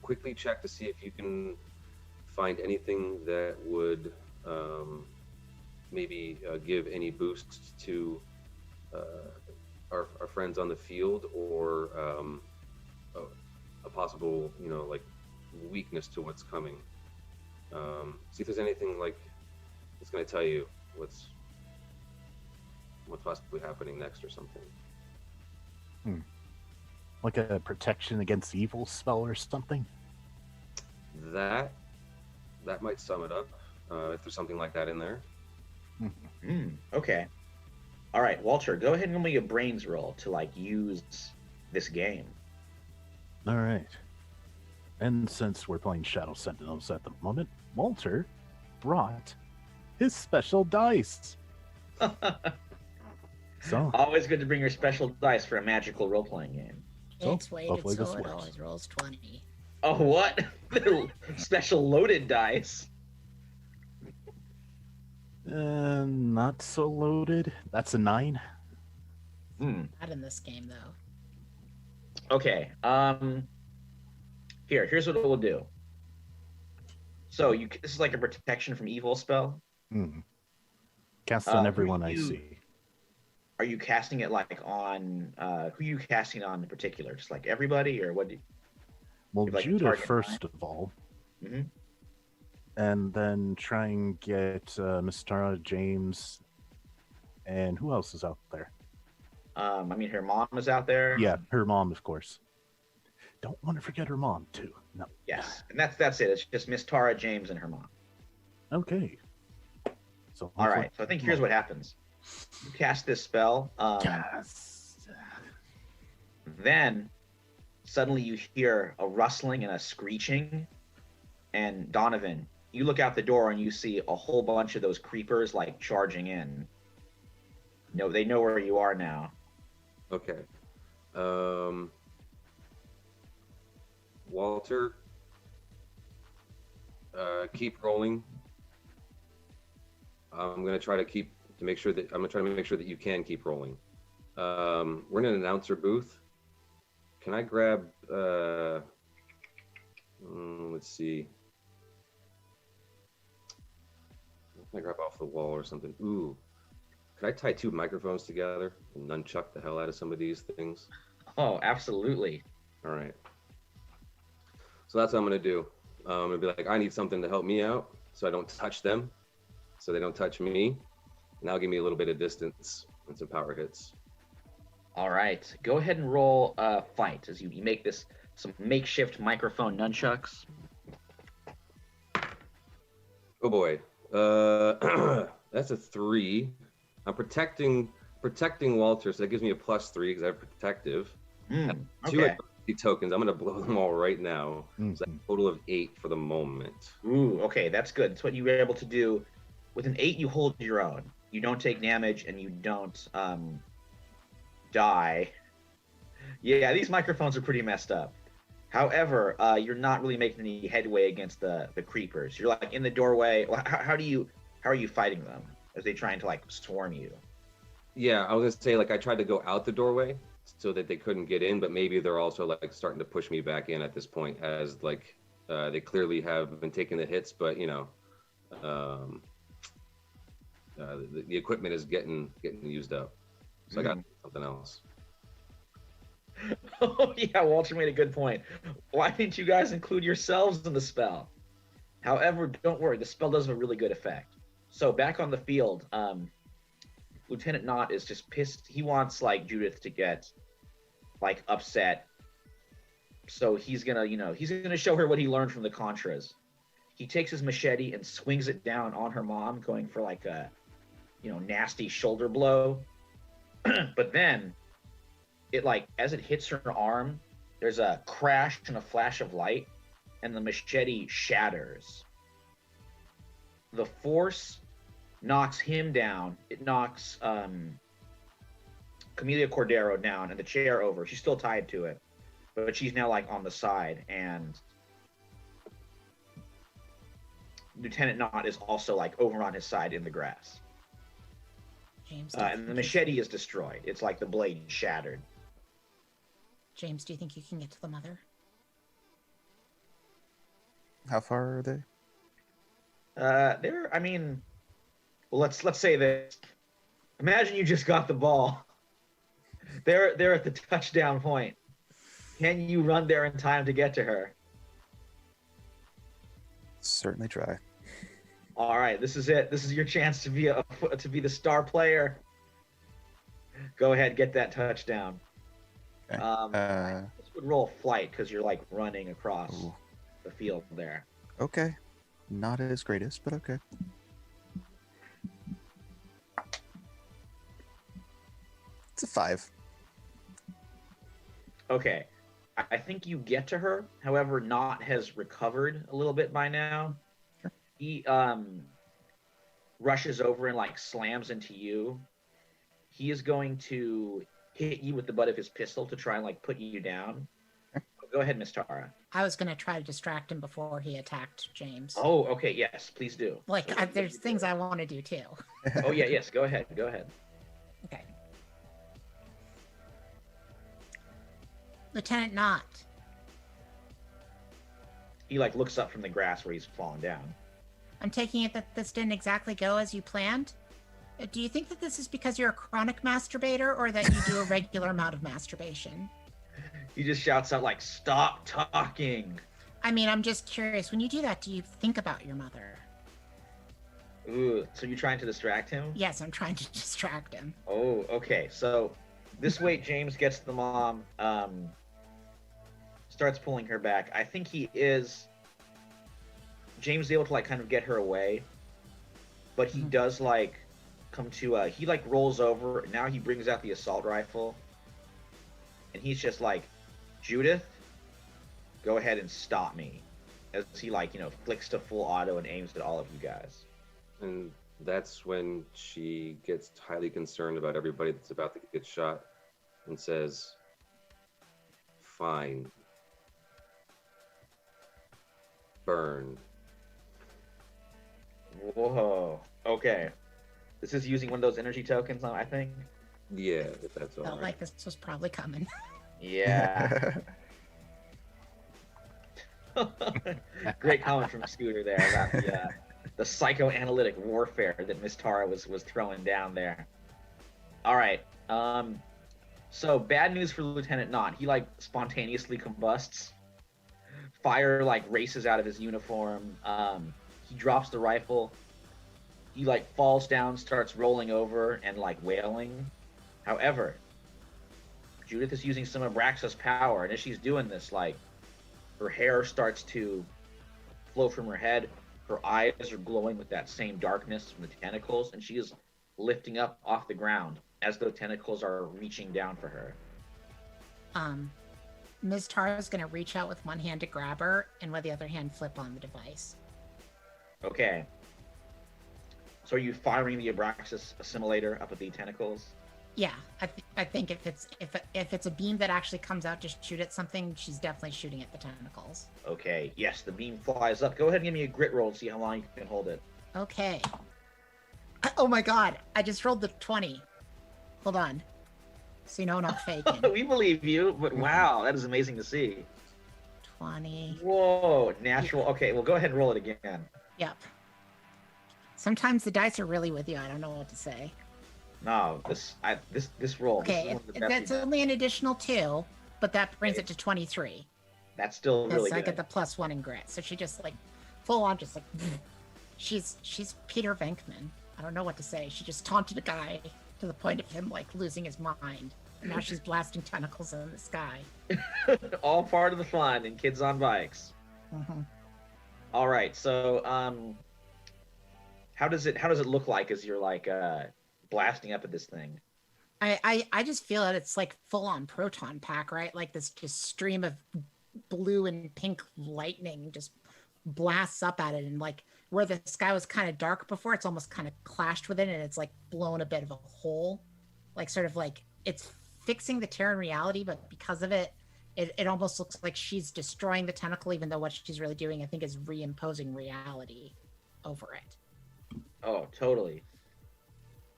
quickly check to see if you can find anything that would maybe give any boost to our friends on the field, or a possible, like weakness to what's coming. See if there's anything like that's going to tell you what's possibly happening next or something. Like a protection against evil spell or something? That might sum it up, if there's something like that in there. Okay. All right, Walter, go ahead and give me a brains roll to like use this game. All right. And since we're playing Shadow Sentinels at the moment, Walter brought his special dice. So Always good to bring your special dice for a magical role-playing game. So, It's weighted hopefully so this it works. always rolls 20. Oh, what? They're special loaded dice. not so loaded. That's a 9. Hmm. Not in this game, though. Okay. Here's what we'll do. So this is like a protection from evil spell. Cast on who everyone I you- see. Are you casting it like on who are you casting it on in particular? Just like everybody, or what? Well, like a Judah target first of all, Mhm. and then try and get Miss Tara, James, and who else is out there? I mean, her mom is out there. Yeah, her mom, of course. Don't want to forget her mom too. No. Yes, and that's it. It's just Miss Tara, James, and her mom. Okay. So All right. So I think here's what happens. You cast this spell. Yes. Then suddenly you hear a rustling and a screeching, and Donovan, you look out the door and you see a whole bunch of those creepers like charging in. No, they know where you are now. Okay. Walter, keep rolling. I'm gonna try to make sure that you can keep rolling. We're in an announcer booth. Can I grab? Let's see. Can I grab off the wall or something? Ooh. Could I tie 2 microphones together and nunchuck the hell out of some of these things? Oh, absolutely. All right. So that's what I'm going to do. I'm going to be like, I need something to help me out so I don't touch them, so they don't touch me. And that'll give me a little bit of distance and some power hits. All right. Go ahead and roll fight as you make some makeshift microphone nunchucks. Oh boy. That's a 3. I'm protecting Walter, so that gives me a +3 because I have protective. 2 Okay. adversity tokens. I'm going to blow them all right now. So that's a total of 8 for the moment. Ooh, okay, that's good. That's what you were able to do. With an 8, you hold your own. You don't take damage and you don't die. Yeah, these microphones are pretty messed up. However, you're not really making any headway against the creepers. You're like in the doorway. How are you fighting them? As they trying to like swarm you? Yeah, I was gonna say, like, I tried to go out the doorway so that they couldn't get in, but maybe they're also like starting to push me back in at this point, as like they clearly have been taking the hits, but the equipment is getting used up. So I got something else. Oh yeah, Walter made a good point. Why didn't you guys include yourselves in the spell? However, don't worry, the spell does have a really good effect. So back on the field, Lieutenant Knott is just pissed. He wants like Judith to get like upset. So he's gonna show her what he learned from the Contras. He takes his machete and swings it down on her mom, going for like a nasty shoulder blow. But then it as it hits her arm, there's a crash and a flash of light, and the machete shatters. The force knocks him down. It knocks Camelia Cordero down and the chair over. She's still tied to it, but she's now like on the side, and Lieutenant Knott is also like over on his side in the grass. James, And the machete is destroyed. It's like the blade shattered. James, do you think you can get to the mother? How far are they? They're. I mean, well, let's say this. Imagine you just got the ball. They're at the touchdown point. Can you run there in time to get to her? Certainly try. All right, this is it. This is your chance to be the star player. Go ahead, get that touchdown. Okay. This would roll flight because you're like running across Ooh. the field there. Okay. Not as greatest, but okay. It's a 5. Okay, I think you get to her. However, Not has recovered a little bit by now. Sure. He rushes over and like slams into you. He is going to hit you with the butt of his pistol to try and like put you down. Okay. Go ahead, Miss Tara. I was gonna try to distract him before he attacked James. Oh, okay, yes, please do. There's things I want to do too. Oh yeah, yes, go ahead, go ahead. Okay. Lieutenant Knott. He like looks up from the grass where he's fallen down. I'm taking it that this didn't exactly go as you planned. Do you think that this is because you're a chronic masturbator or that you do a regular amount of masturbation? He just shouts out like, "Stop talking!" I mean, I'm just curious. When you do that, do you think about your mother? Ooh, so you're trying to distract him? Yes, I'm trying to distract him. Oh, okay. So this way, James gets the mom, starts pulling her back. I think James is able to like kind of get her away, but he does like come to he like rolls over. Now he brings out the assault rifle, and he's just like, "Judith, go ahead and stop me," as he like flicks to full auto and aims at all of you guys. And that's when she gets highly concerned about everybody that's about to get shot and says, "Fine. Burn." Whoa. Okay. This is using one of those energy tokens, I think. Yeah, if that's all Felt right. like this was probably coming. Yeah. Great comment from Scooter there about the psychoanalytic warfare that Miss Tara was throwing down there. All right. So bad news for Lieutenant Knott. He like spontaneously combusts. Fire like races out of his uniform. He drops the rifle. He like falls down, starts rolling over and like wailing. However, Judith is using some of Abraxa's power, and as she's doing this, like her hair starts to flow from her head. Her eyes are glowing with that same darkness from the tentacles, and she is lifting up off the ground as the tentacles are reaching down for her. Ms. Tara is going to reach out with one hand to grab her and with the other hand flip on the device. Okay. So are you firing the Abraxas assimilator up at the tentacles? Yeah, I think if it's a beam that actually comes out to shoot at something, she's definitely shooting at the tentacles. Okay, yes, the beam flies up. Go ahead and give me a grit roll to see how long you can hold it. Okay. Oh my god, I just rolled the 20. Hold on. So you know I'm not faking. We believe you, but wow, that is amazing to see. 20. Whoa, natural. Okay, well, go ahead and roll it again. Yep. Sometimes the dice are really with you. I don't know what to say. No, this roll. Okay, this is one of the best that's we've had. only an additional 2, but that brings it to 23. That's still really So I good. get the +1 in grit. So she just like full on just like she's Peter Venkman. I don't know what to say. She just taunted a guy to the point of him like losing his mind. And now she's blasting tentacles in the sky. All part of the fun in Kids on Bikes. Mhm. All right, so how does it look like as you're like blasting up at this thing? I just feel that it's like full on proton pack, right? Like this just stream of blue and pink lightning just blasts up at it, and like where the sky was kind of dark before, it's almost kind of clashed with it, and it's like blown a bit of a hole, like sort of like it's fixing the Terran reality, but because of it, it almost looks like she's destroying the tentacle, even though what she's really doing, I think, is reimposing reality over it. Oh, totally.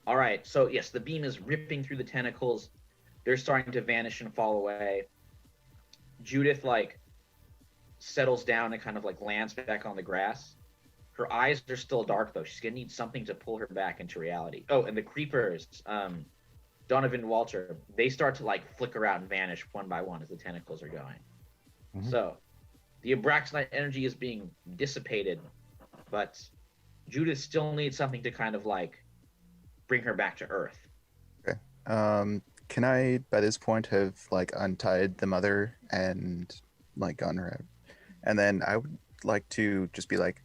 All right, so yes, the beam is ripping through the tentacles. They're starting to vanish and fall away. Judith like settles down and kind of like lands back on the grass. Her eyes are still dark though. She's gonna need something to pull her back into reality. Oh, and the creepers, Donovan and Walter, they start to like flicker out and vanish one by one as the tentacles are going. Mhm. So the Abraxanite energy is being dissipated, but Judith still needs something to kind of like bring her back to Earth. Can I, by this point, have like untied the mother and like gone her out? And then I would like to just be like,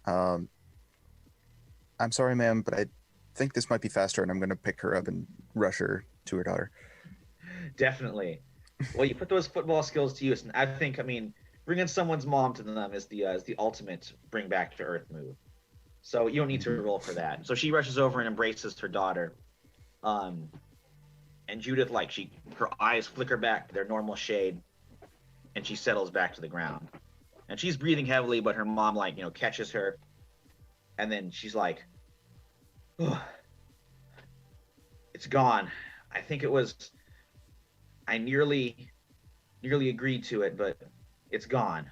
I'm sorry, ma'am, but I think this might be faster, and I'm going to pick her up and rush her to her daughter. Definitely. Well, you put those football skills to use, and I think, I mean, bringing someone's mom to them is the ultimate bring back to Earth move. So you don't need to roll for that. So she rushes over and embraces her daughter. And Judith, like, her eyes flicker back to their normal shade, and she settles back to the ground. And she's breathing heavily, but her mom, like, catches her, and then she's like, oh, it's gone. I think it was, I nearly agreed to it, but it's gone.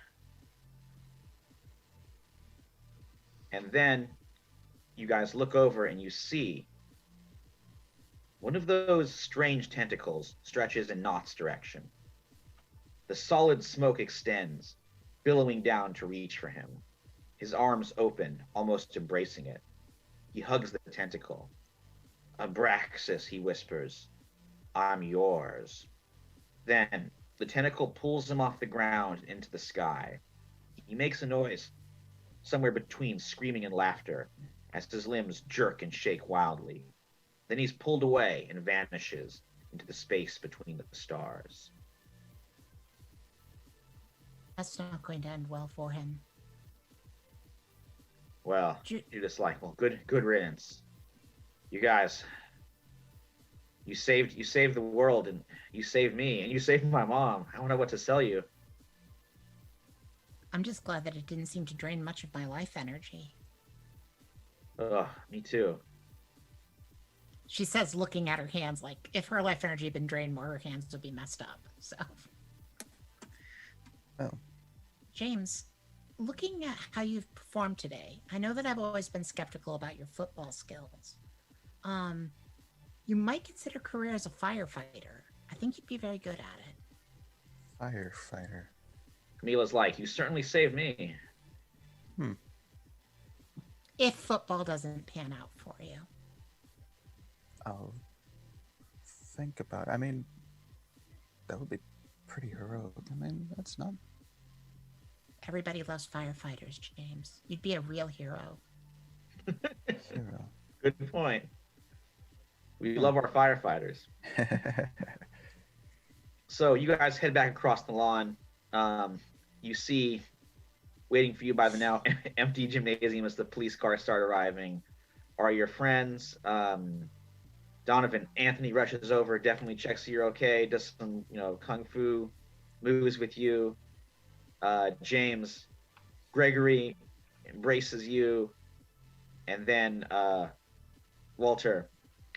And then you guys look over and you see one of those strange tentacles stretches in Knott's direction. The solid smoke extends, billowing down to reach for him. His arms open, almost embracing it. He hugs the tentacle. Abraxas, he whispers, I'm yours. Then the tentacle pulls him off the ground into the sky. He makes a noise, somewhere between screaming and laughter, as his limbs jerk and shake wildly. Then he's pulled away and vanishes into the space between the stars. That's not going to end well for him. Well, you're just like, well, good riddance. You guys, you saved the world, and you saved me, and you saved my mom. I don't know what to tell you. I'm just glad that it didn't seem to drain much of my life energy. Ugh, me too. She says, looking at her hands, like, if her life energy had been drained more, her hands would be messed up. So, Oh. James, looking at how you've performed today, I know that I've always been skeptical about your football skills. You might consider a career as a firefighter. I think you'd be very good at it. Firefighter. Camila's like, you certainly saved me. If football doesn't pan out for you. I'll think about it. I mean, that would be pretty heroic. I mean, that's not... Everybody loves firefighters, James. You'd be a real hero. hero. Good point. We love our firefighters. So you guys head back across the lawn. You see, waiting for you by the now empty gymnasium as the police cars start arriving, are your friends. Donovan, Anthony rushes over, definitely checks you're okay, does some, kung fu moves with you. James, Gregory embraces you, and then Walter,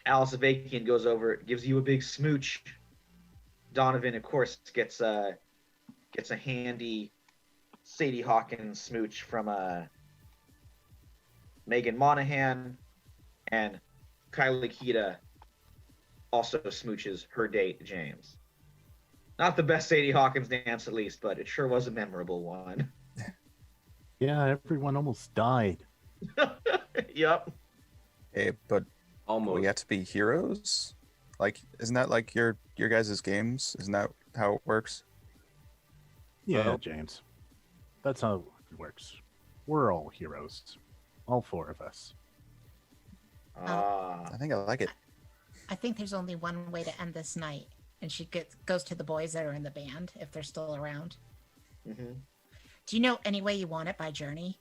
Alice Avakian goes over, gives you a big smooch. Donovan, of course, gets a handy Sadie Hawkins smooch from Megan Monaghan, and Kylie Kita also smooches her date, James. Not the best Sadie Hawkins dance, at least, but it sure was a memorable one. Yeah, everyone almost died. Yep. Hey, but Almost. we have to be heroes? Like, isn't that like your guys' games? Isn't that how it works? Yeah, Well- James. That's how it works. We're all heroes. All four of us. I think I like it. I think there's only one way to end this night. And she goes to the boys that are in the band, if they're still around. Mm-hmm. Do you know Any Way You Want It by Journey?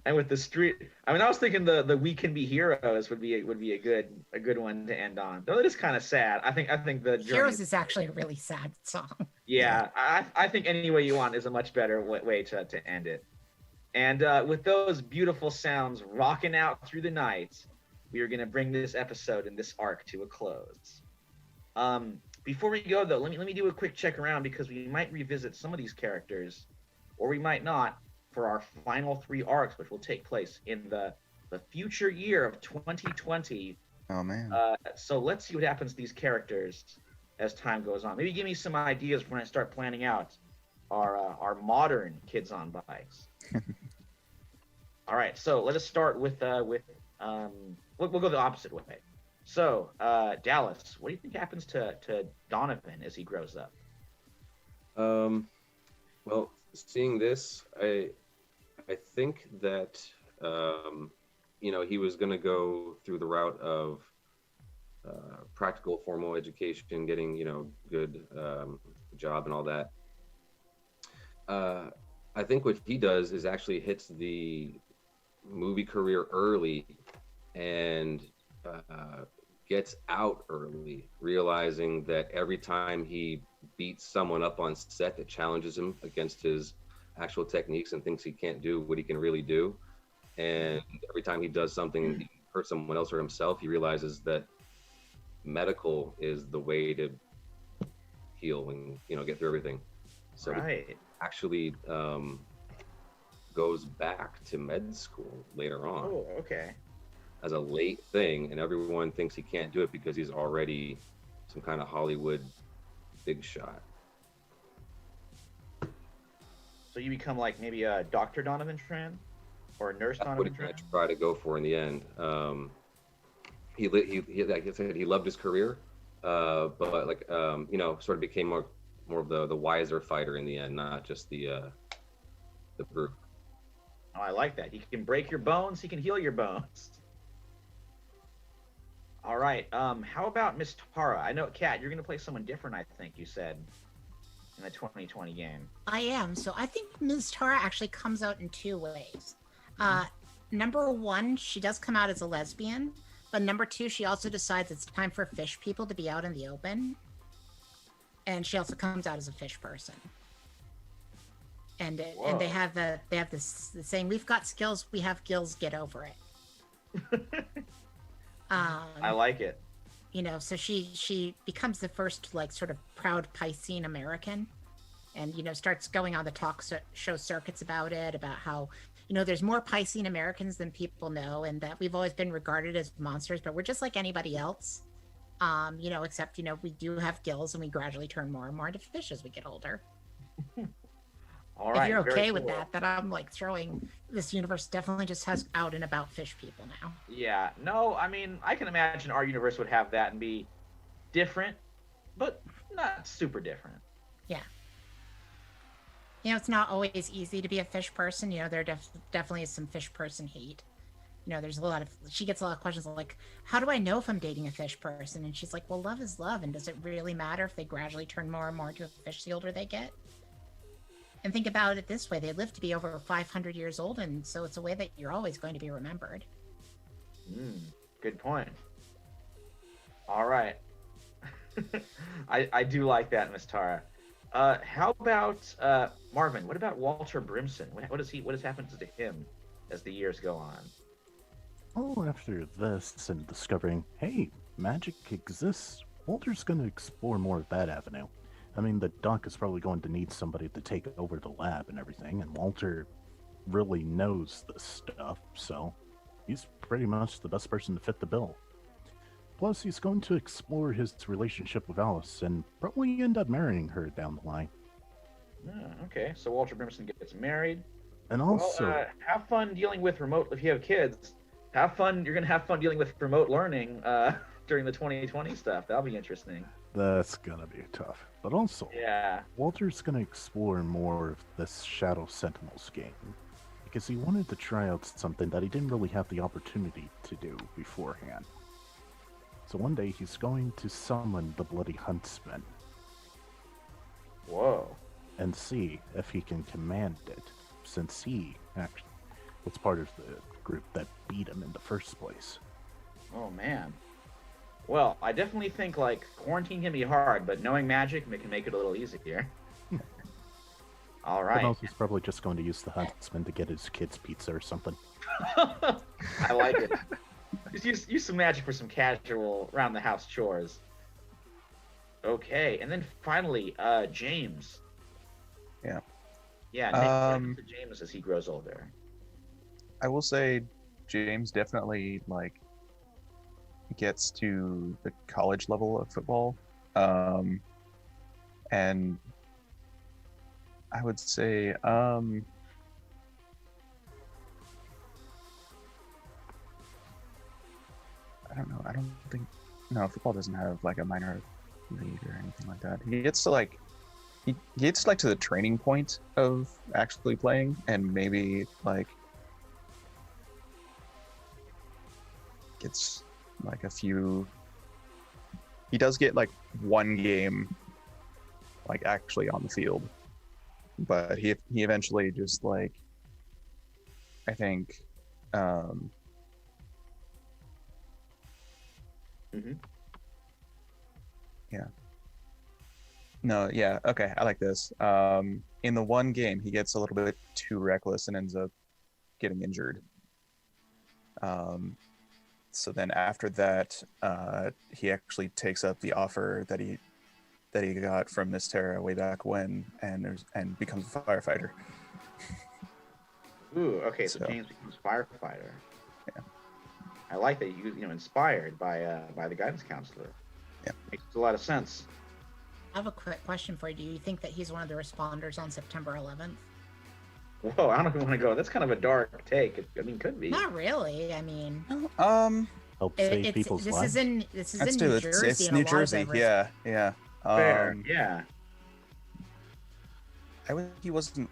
And with the street, I mean, I was thinking the We Can Be Heroes would be a good one to end on. Though it is kind of sad. I think the Journey, Heroes is actually a really sad song. yeah. I think Any Way You Want is a much better way to end it. And with those beautiful sounds rocking out through the night, we are going to bring this episode and this arc to a close. Before we go though, let me do a quick check around because we might revisit some of these characters, or we might not, for our final 3 arcs, which will take place in the future year of 2020. Oh man. So let's see what happens to these characters as time goes on. Maybe give me some ideas when I start planning out our modern Kids on Bikes. All right, so let us start with we'll go the opposite way. So Dallas, what do you think happens to Donovan as he grows up? Well, seeing this, I think that he was going to go through the route of practical formal education, getting good job and all that. I think what he does is actually hits the movie career early and gets out early, realizing that every time he beats someone up on set that challenges him against his actual techniques and thinks he can't do what he can really do, and every time he does something he hurts someone else or himself, he realizes that medical is the way to heal and get through everything. So Right. he actually goes back to med school later on Oh, okay. as a late thing, and everyone thinks he can't do it because he's already some kind of Hollywood big shot. So you become like maybe a Dr. Donovan Tran or a Nurse That's what Donovan he's Tran? gonna try to go for in the end. He like I said, he loved his career, but sort of became more of the wiser fighter in the end, not just the brute. Oh, I like that. He can break your bones. He can heal your bones. All right. How about Miss Tara? I know, Kat, you're going to play someone different, I think you said, in the 2020 game. I am. So I think Ms. Tara actually comes out in 2 ways. Number 1, she does come out as a lesbian, but number 2, she also decides it's time for fish people to be out in the open, and she also comes out as a fish person. And they have the saying, "We've got skills, we have gills, get over it." I like it. So she becomes the first sort of proud Piscean American, and starts going on the talk show circuits about it, about how there's more Piscean Americans than people know, and that we've always been regarded as monsters, but we're just like anybody else, except we do have gills, and we gradually turn more and more into fish as we get older. All right. If you're very okay with cool. that I'm throwing this universe definitely just has out and about fish people now. Yeah. No, I mean, I can imagine our universe would have that and be different, but not super different. Yeah. It's not always easy to be a fish person. There definitely is some fish person hate. There's she gets a lot of questions like, how do I know if I'm dating a fish person? And she's like, well, love is love. And does it really matter if they gradually turn more and more into a fish the older they get? And think about it this way. They live to be over 500 years old. And so it's a way that you're always going to be remembered. Good point. All right. I do like that, Miss Tara. How about Marvin? What about Walter Brimson? What has happened to him as the years go on? Oh, after this and discovering, hey, magic exists, Walter's going to explore more of that avenue. I mean, the doc is probably going to need somebody to take over the lab and everything, and Walter really knows this stuff, so he's pretty much the best person to fit the bill. Plus, he's going to explore his relationship with Alice and probably end up marrying her down the line. Okay, so Walter Brimson gets married. And also, Well, have fun dealing with remote. If you have kids, have fun. You're gonna have fun dealing with remote learning during the 2020 stuff. That'll be interesting. that's gonna be tough. But also, Yeah. Walter's gonna explore more of this Shadow Sentinels game, because he wanted to try out something that he didn't really have the opportunity to do beforehand. So one day he's going to summon the Bloody Huntsman Whoa. and see if he can command it, since he actually was part of the group that beat him in the first place. Oh man. Well, I definitely think quarantine can be hard, but knowing magic can make it a little easier. All But right. also he's probably just going to use the Huntsman to get his kids pizza or something. I like it. Just use some magic for some casual round the house chores. Okay, and then finally, James. Yeah. Yeah, Nick, what happens to James as he grows older? I will say James definitely like gets to the college level of football. And I would say I don't know. I don't think no, football doesn't have like a minor league or anything like that. He gets to like he gets like to the training point of actually playing and maybe like gets like a few he does get like one game like actually on the field, but he eventually just like I think yeah no yeah okay I like this. In the one game he gets a little bit too reckless and ends up getting injured. So then after that, he actually takes up the offer that he got from Miss Terra way back when, and becomes a firefighter. Ooh, okay, so James becomes firefighter. Yeah, I like that you inspired by the guidance counselor. Yeah, makes a lot of sense. I have a quick question for you. Do you think that he's one of the responders on September 11th? Whoa, I don't even want to go. That's kind of a dark take. I mean, could be. Not really. I mean, Help save people's lives. This is in New Jersey. It's New Jersey. Yeah. Fair. Yeah. I would. He wasn't.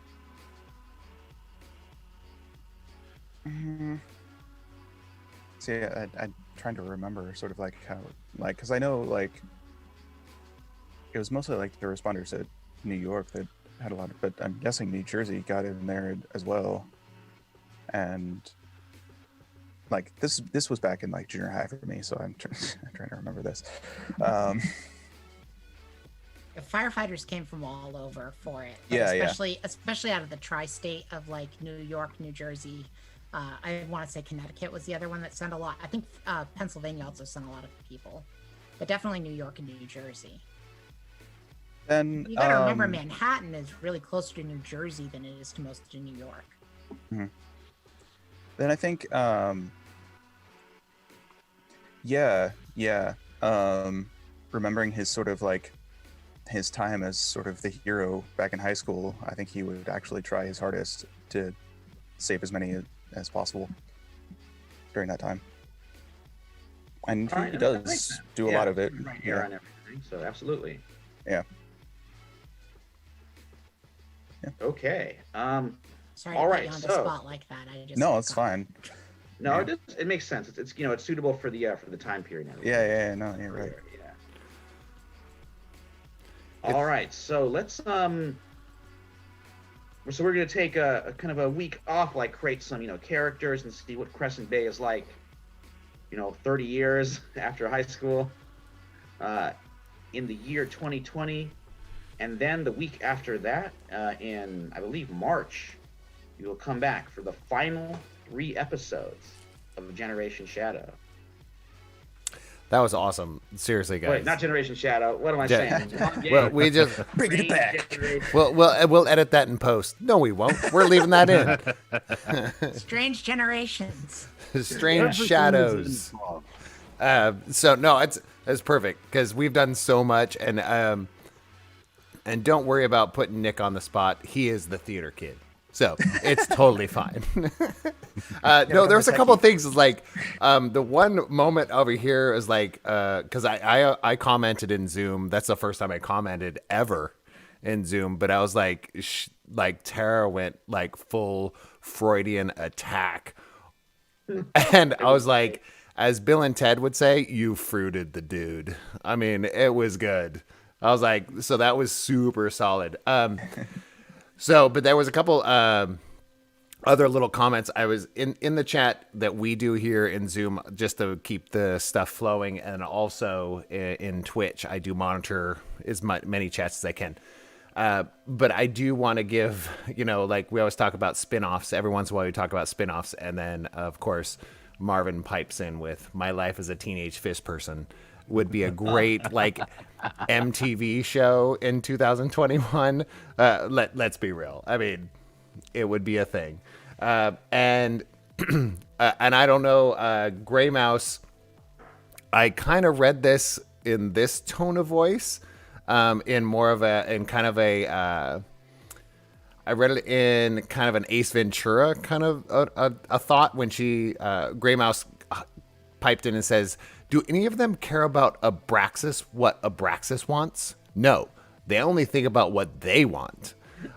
See, I'm trying to remember sort of like how, like, because I know like it was mostly like the responders at New York that had a lot of, but I'm guessing New Jersey got in there as well. And like this was back in like junior high for me, so I'm trying to remember this. The firefighters came from all over for it. Yeah, especially out of the tri-state of like New York, New Jersey. I want to say Connecticut was the other one that sent a lot. I think Pennsylvania also sent a lot of people, but definitely New York and New Jersey. Then You gotta remember, Manhattan is really closer to New Jersey than it is to most of New York. Mm-hmm. Then I think, remembering his sort of like his time as sort of the hero back in high school, I think he would actually try his hardest to save as many as possible during that time. And he does do a lot of it. Right here on everything, so absolutely. Yeah. Okay. Sorry all to right, put you on the so spot like that. No, it's fine. No, it makes sense. It's it's suitable for the time period. Yeah. No, you're right. Yeah. All right, so let's So we're gonna take a kind of a week off, like create some characters and see what Crescent Bay is like, 30 years after high school, in the year 2020, and then the week after that, in I believe March, we will come back for the final 3 episodes of Generation Shadow. That was awesome. Seriously, guys. Wait, not Generation Shadow. What am I saying? Well, we just bringing it back. We'll edit that in post. No, we won't. We're leaving that in. Strange Generations. Strange Shadows. So no, it's perfect because we've done so much, and don't worry about putting Nick on the spot. He is the theater kid. So it's totally fine. No, there was a couple of things. Like the one moment over here is like because I commented in Zoom. That's the first time I commented ever in Zoom. But I was like Tara went like full Freudian attack, and I was like, as Bill and Ted would say, you fruited the dude. I mean, it was good. I was like, so that was super solid. So, but there was a couple other little comments. I was in the chat that we do here in Zoom just to keep the stuff flowing, and also in Twitch, I do monitor as many chats as I can. But I do want to give, like we always talk about spin-offs. Every once in a while we talk about spin-offs, and then of course Marvin pipes in with "My Life as a Teenage Fish Person" would be a great like MTV show in 2021. Let's be real. I mean, it would be a thing. And I don't know, Gray Mouse. I kind of read this in this tone of voice, in kind of a. I read it in kind of an Ace Ventura kind of a thought when Gray Mouse piped in and says, "Do any of them care about Abraxas? What Abraxas wants? No, they only think about what they want."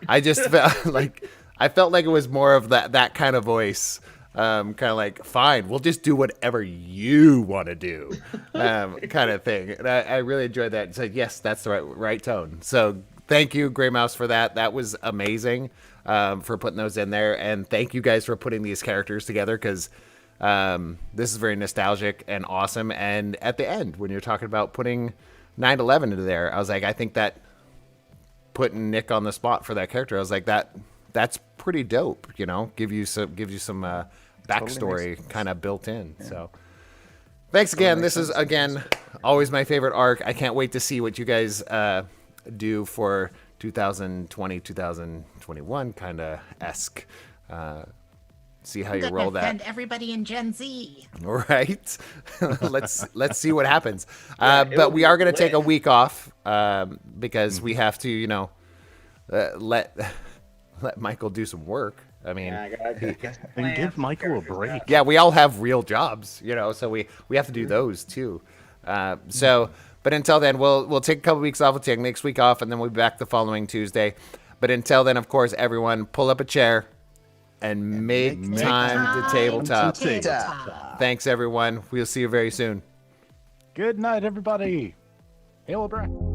I just felt like it was more of that kind of voice. Kind of like, fine, we'll just do whatever you want to do, kind of thing. And I really enjoyed that. And said, yes, that's the right tone. So thank you, Gray Mouse, for that. That was amazing, for putting those in there. And thank you guys for putting these characters together, because this is very nostalgic and awesome. And at the end, when you're talking about putting 9/11 into there, I was like, I think that putting Nick on the spot for that character, I was like, that's pretty dope. Gives you some backstory kind of built in. Yeah. So thanks again. This is again always my favorite arc. I can't wait to see what you guys do for 2020, 2021 kind of esque. See how you roll that. And everybody in Gen Z. Right. let's see what happens. But we are going to take a week off because we have to, let Michael do some work. I mean, and give Michael a break. Yeah, we all have real jobs, so we have to do those too. But until then, we'll take a couple weeks off. We'll take next week off, and then we'll be back the following Tuesday. But until then, of course, everyone pull up a chair and make time to tabletop. Thanks, everyone. We'll see you very soon. Good night, everybody. Hail Abraxas.